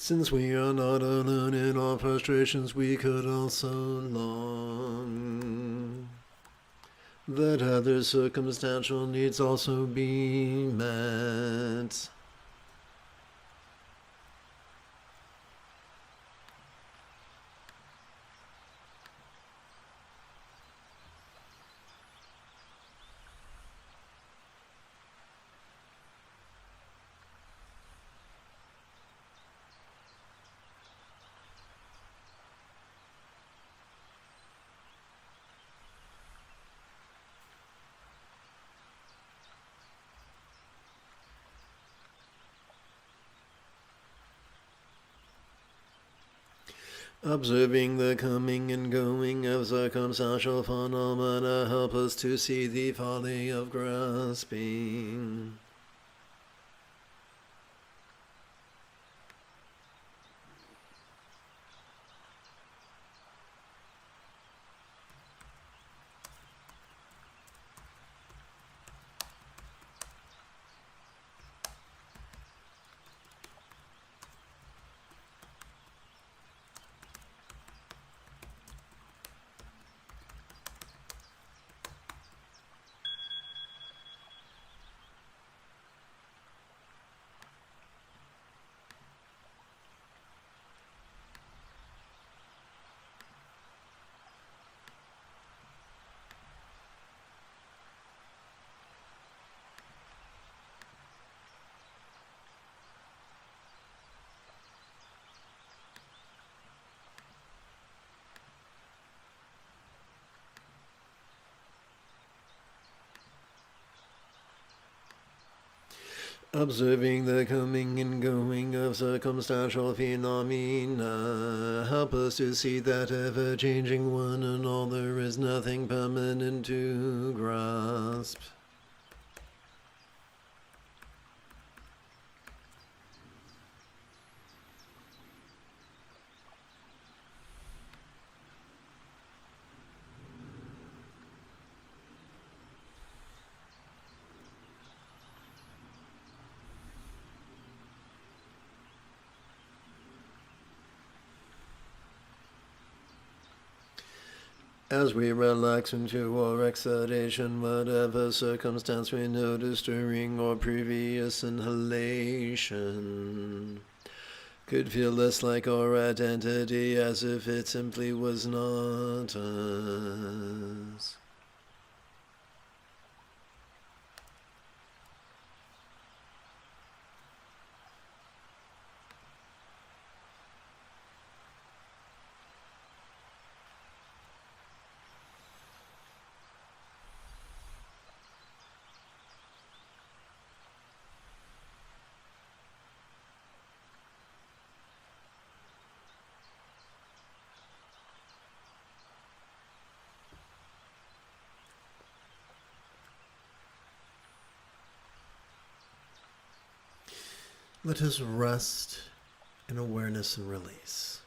Since we are not alone in our frustrations, we could also long that other circumstantial needs also be met. Observing the coming and going of circumstantial phenomena help us to see the folly of grasping. Observing the coming and going of circumstantial phenomena help us to see that ever-changing one and all there is nothing permanent to grasp. As we relax into our exhalation, whatever circumstance we notice during our previous inhalation could feel less like our identity, as if it simply was not us. Let us rest in awareness and release.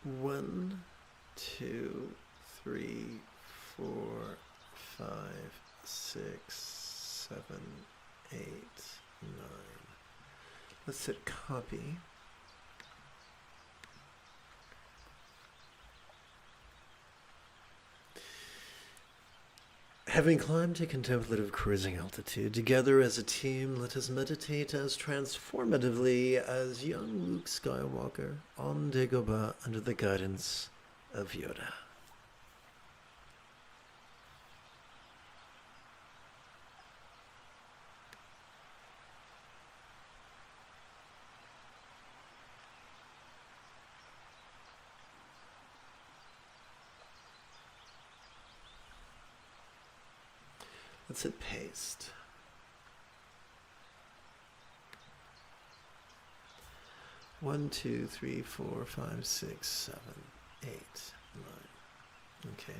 1, 2, 3, 4, 5, 6, 7, 8, 9. Let's hit copy. Having climbed to contemplative cruising altitude, together as a team, let us meditate as transformatively as young Luke Skywalker on Dagobah under the guidance of Yoda. Let's hit paste. 1, 2, 3, 4, 5, 6, 7, 8, 9. Okay.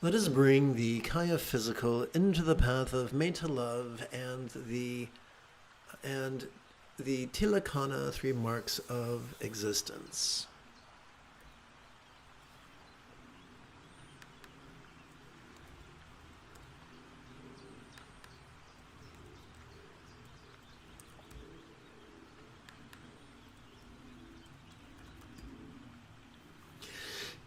Let us bring the Kaya physical into the path of meta love and the Tilakana 3 marks of existence.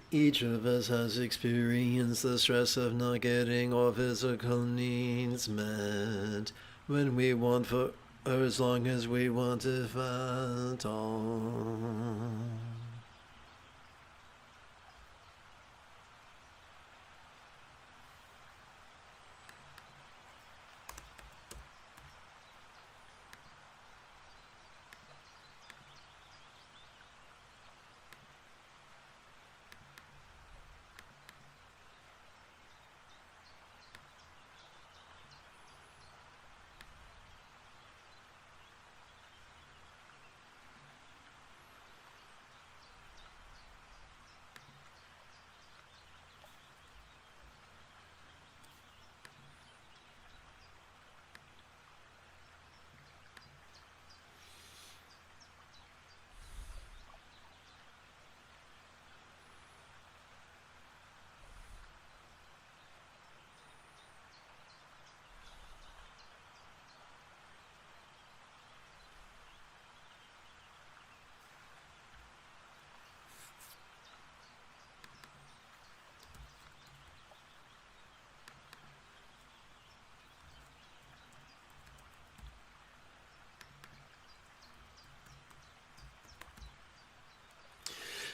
Each of us has experienced the stress of not getting our physical needs met when we want for as long as we want it at all.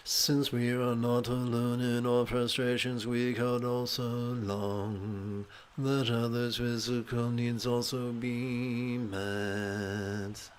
Since we are not alone in our frustrations, we could also long that others' physical needs also be met.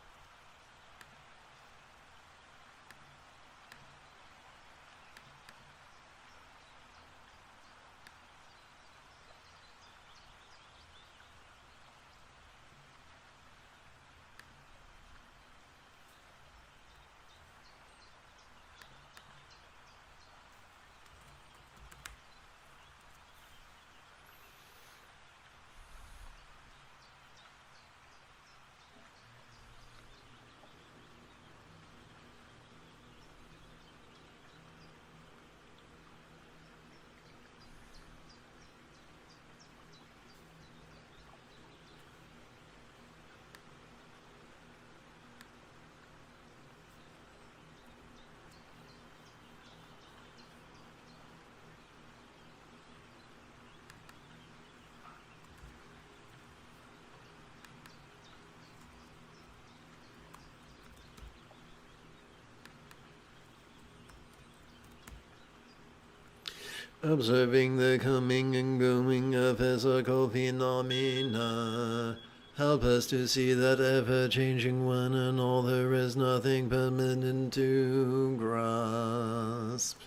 Observing the coming and going of physical phenomena, help us to see that ever-changing one and all there is nothing permanent to grasp.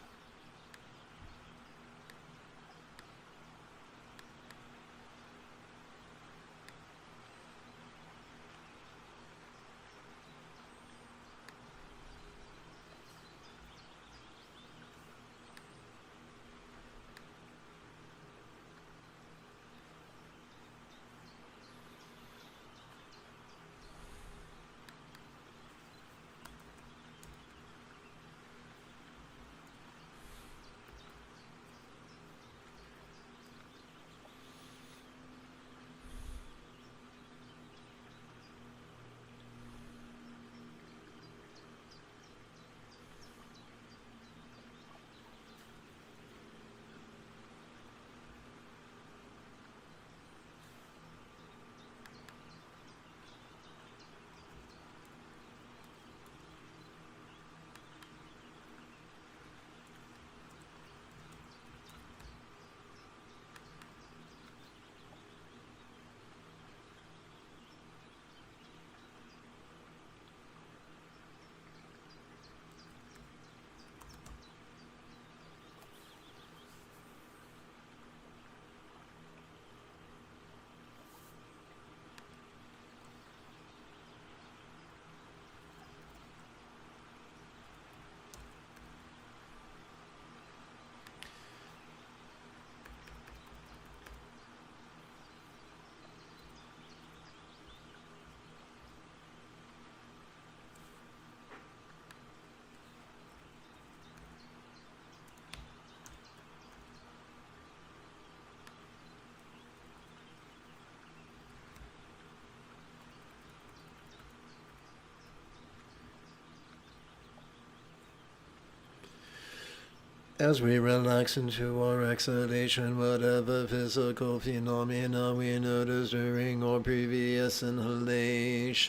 As we relax into our exhalation, whatever physical phenomena we notice during our previous inhalation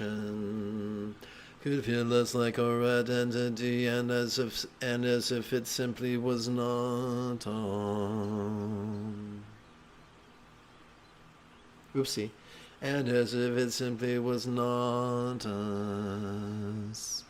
could feel less like our identity and as if it simply was not oopsie. And as if it simply was not us.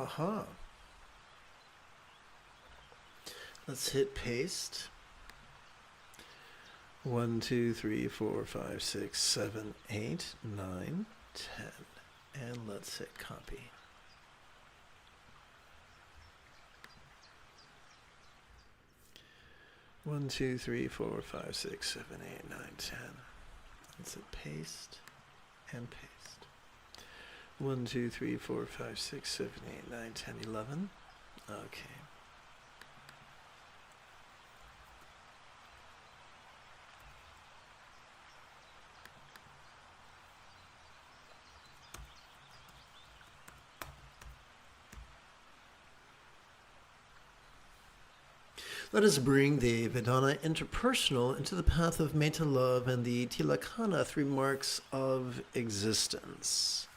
Aha. Let's hit paste. 1, 2, 3, 4, 5, 6, 7, 8, 9, 10. And let's hit copy. One, 2, 3, 4, 5, 6, 7, 8, 9, 10. Let's hit paste and paste. 1, 2, 3, 4, 5, 6, 7, 8, 9, 10, 11. Okay. Let us bring the Vedana interpersonal into the path of metta love and the Tilakkhana 3 marks of existence.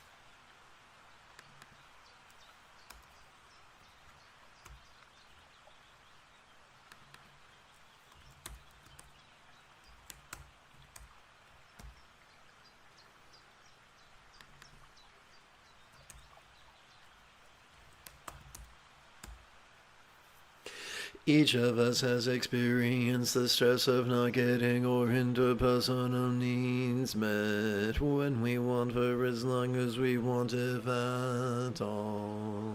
Each of us has experienced the stress of not getting our interpersonal needs met when we want for as long as we want, if at all.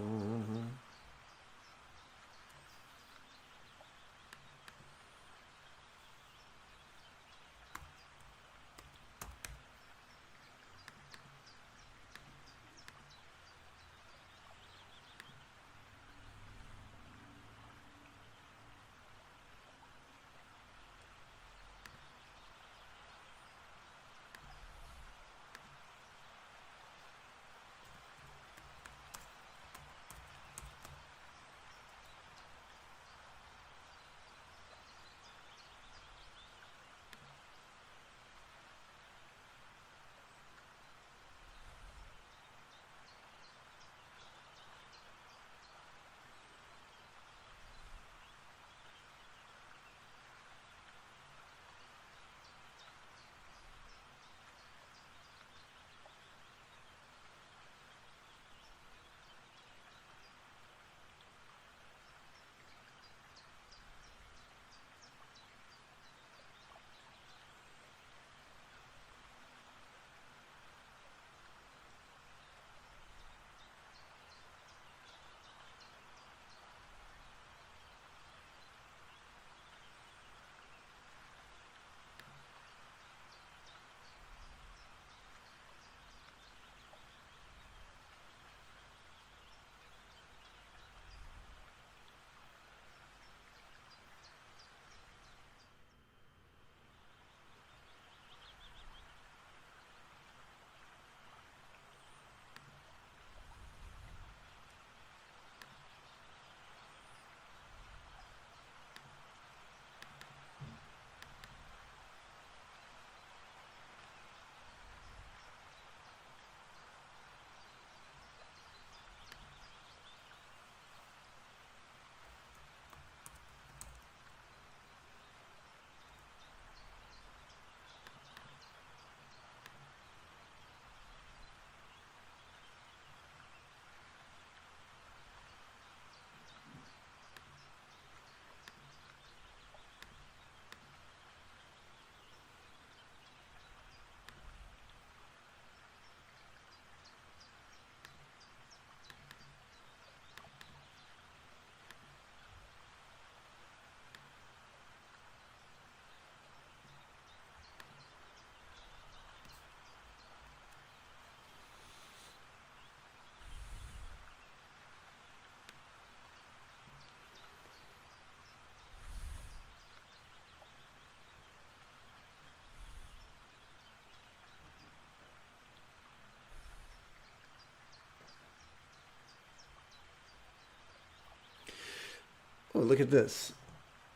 Oh, look at this.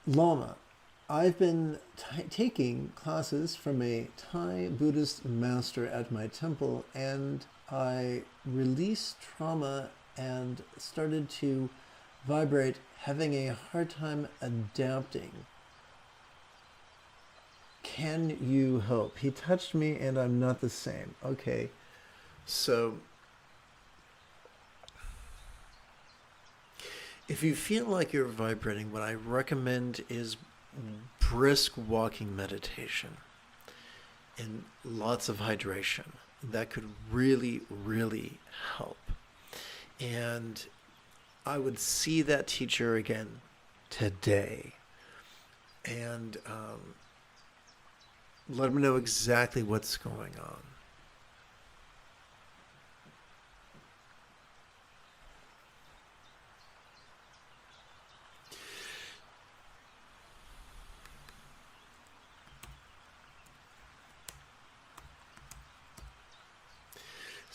Lama. I've been taking classes from a Thai Buddhist master at my temple, and I released trauma and started to vibrate, having a hard time adapting. Can you help? He touched me and I'm not the same. Okay, so If you feel like you're vibrating, what I recommend is brisk walking meditation and lots of hydration. That could really, really help. And I would see that teacher again today and let them know exactly what's going on.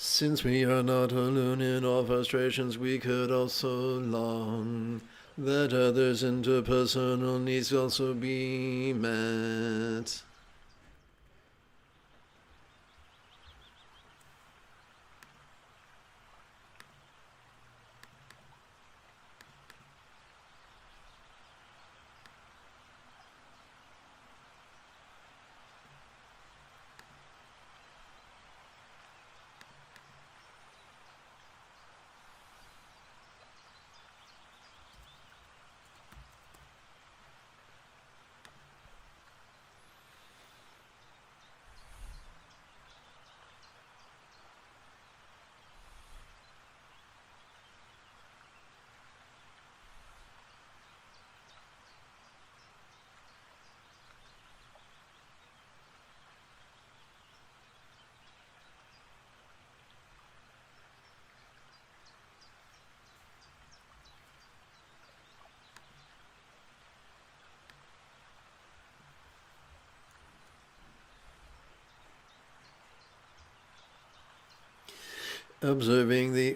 Since we are not alone in our frustrations, we could also long that others' interpersonal needs also be met. Observing the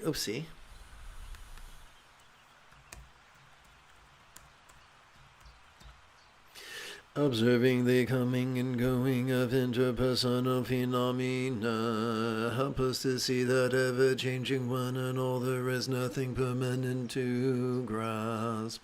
observing the coming and going of interpersonal phenomena help us to see that ever-changing one and all there is nothing permanent to grasp.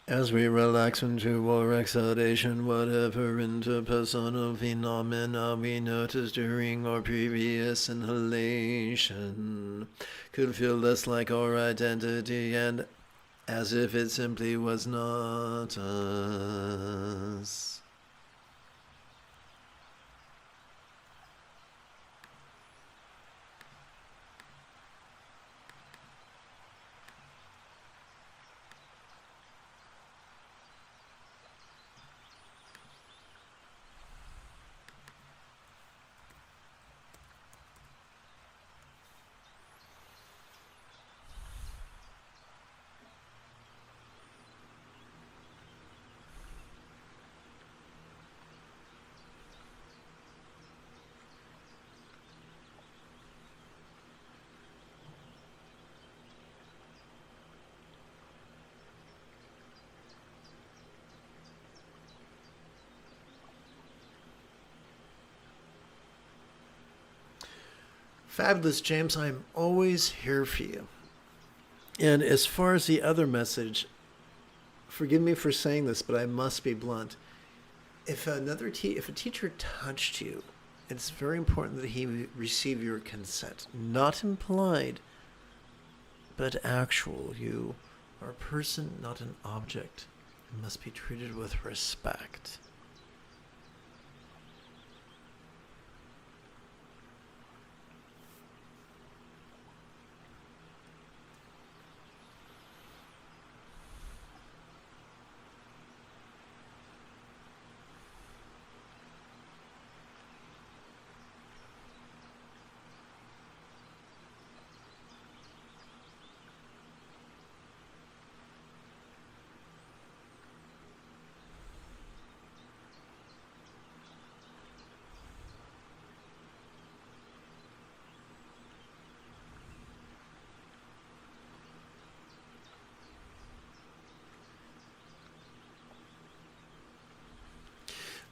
As we relax into our exhalation, whatever interpersonal phenomena we noticed during our previous inhalation could feel less like our identity and as if it simply was not us. Fabulous, James. I'm always here for you. And as far as the other message, forgive me for saying this, but I must be blunt. If if a teacher touched you, it's very important that he receive your consent. Not implied, but actual. You are a person, not an object. must be treated with respect.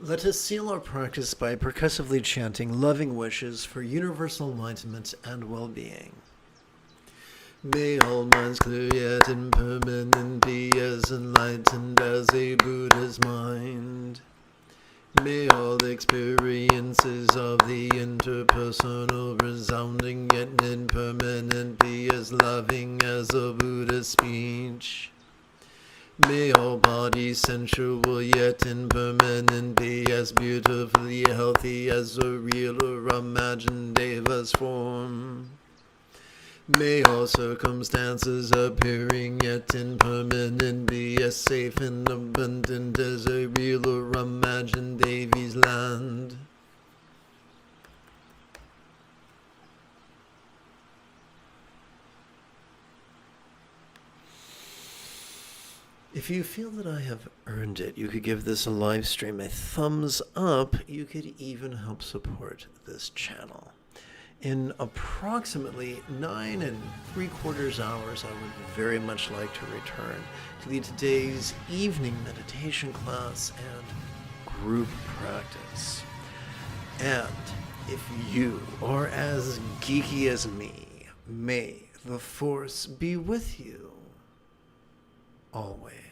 Let us seal our practice by percussively chanting loving wishes for universal enlightenment and well-being. May all minds clear yet impermanent be as enlightened as a Buddha's mind. May all experiences of the interpersonal resounding yet impermanent be as loving as a Buddha's speech. May all bodies sensual yet impermanent be as beautifully healthy as a real or imagined Deva's form. May all circumstances appearing yet impermanent be as safe and abundant as a real or imagined Devi's land. If you feel that I have earned it, you could give this a live stream a thumbs up. You could even help support this channel. In approximately 9¾ hours, I would very much like to return to lead today's evening meditation class and group practice. And if you are as geeky as me, may the Force be with you always.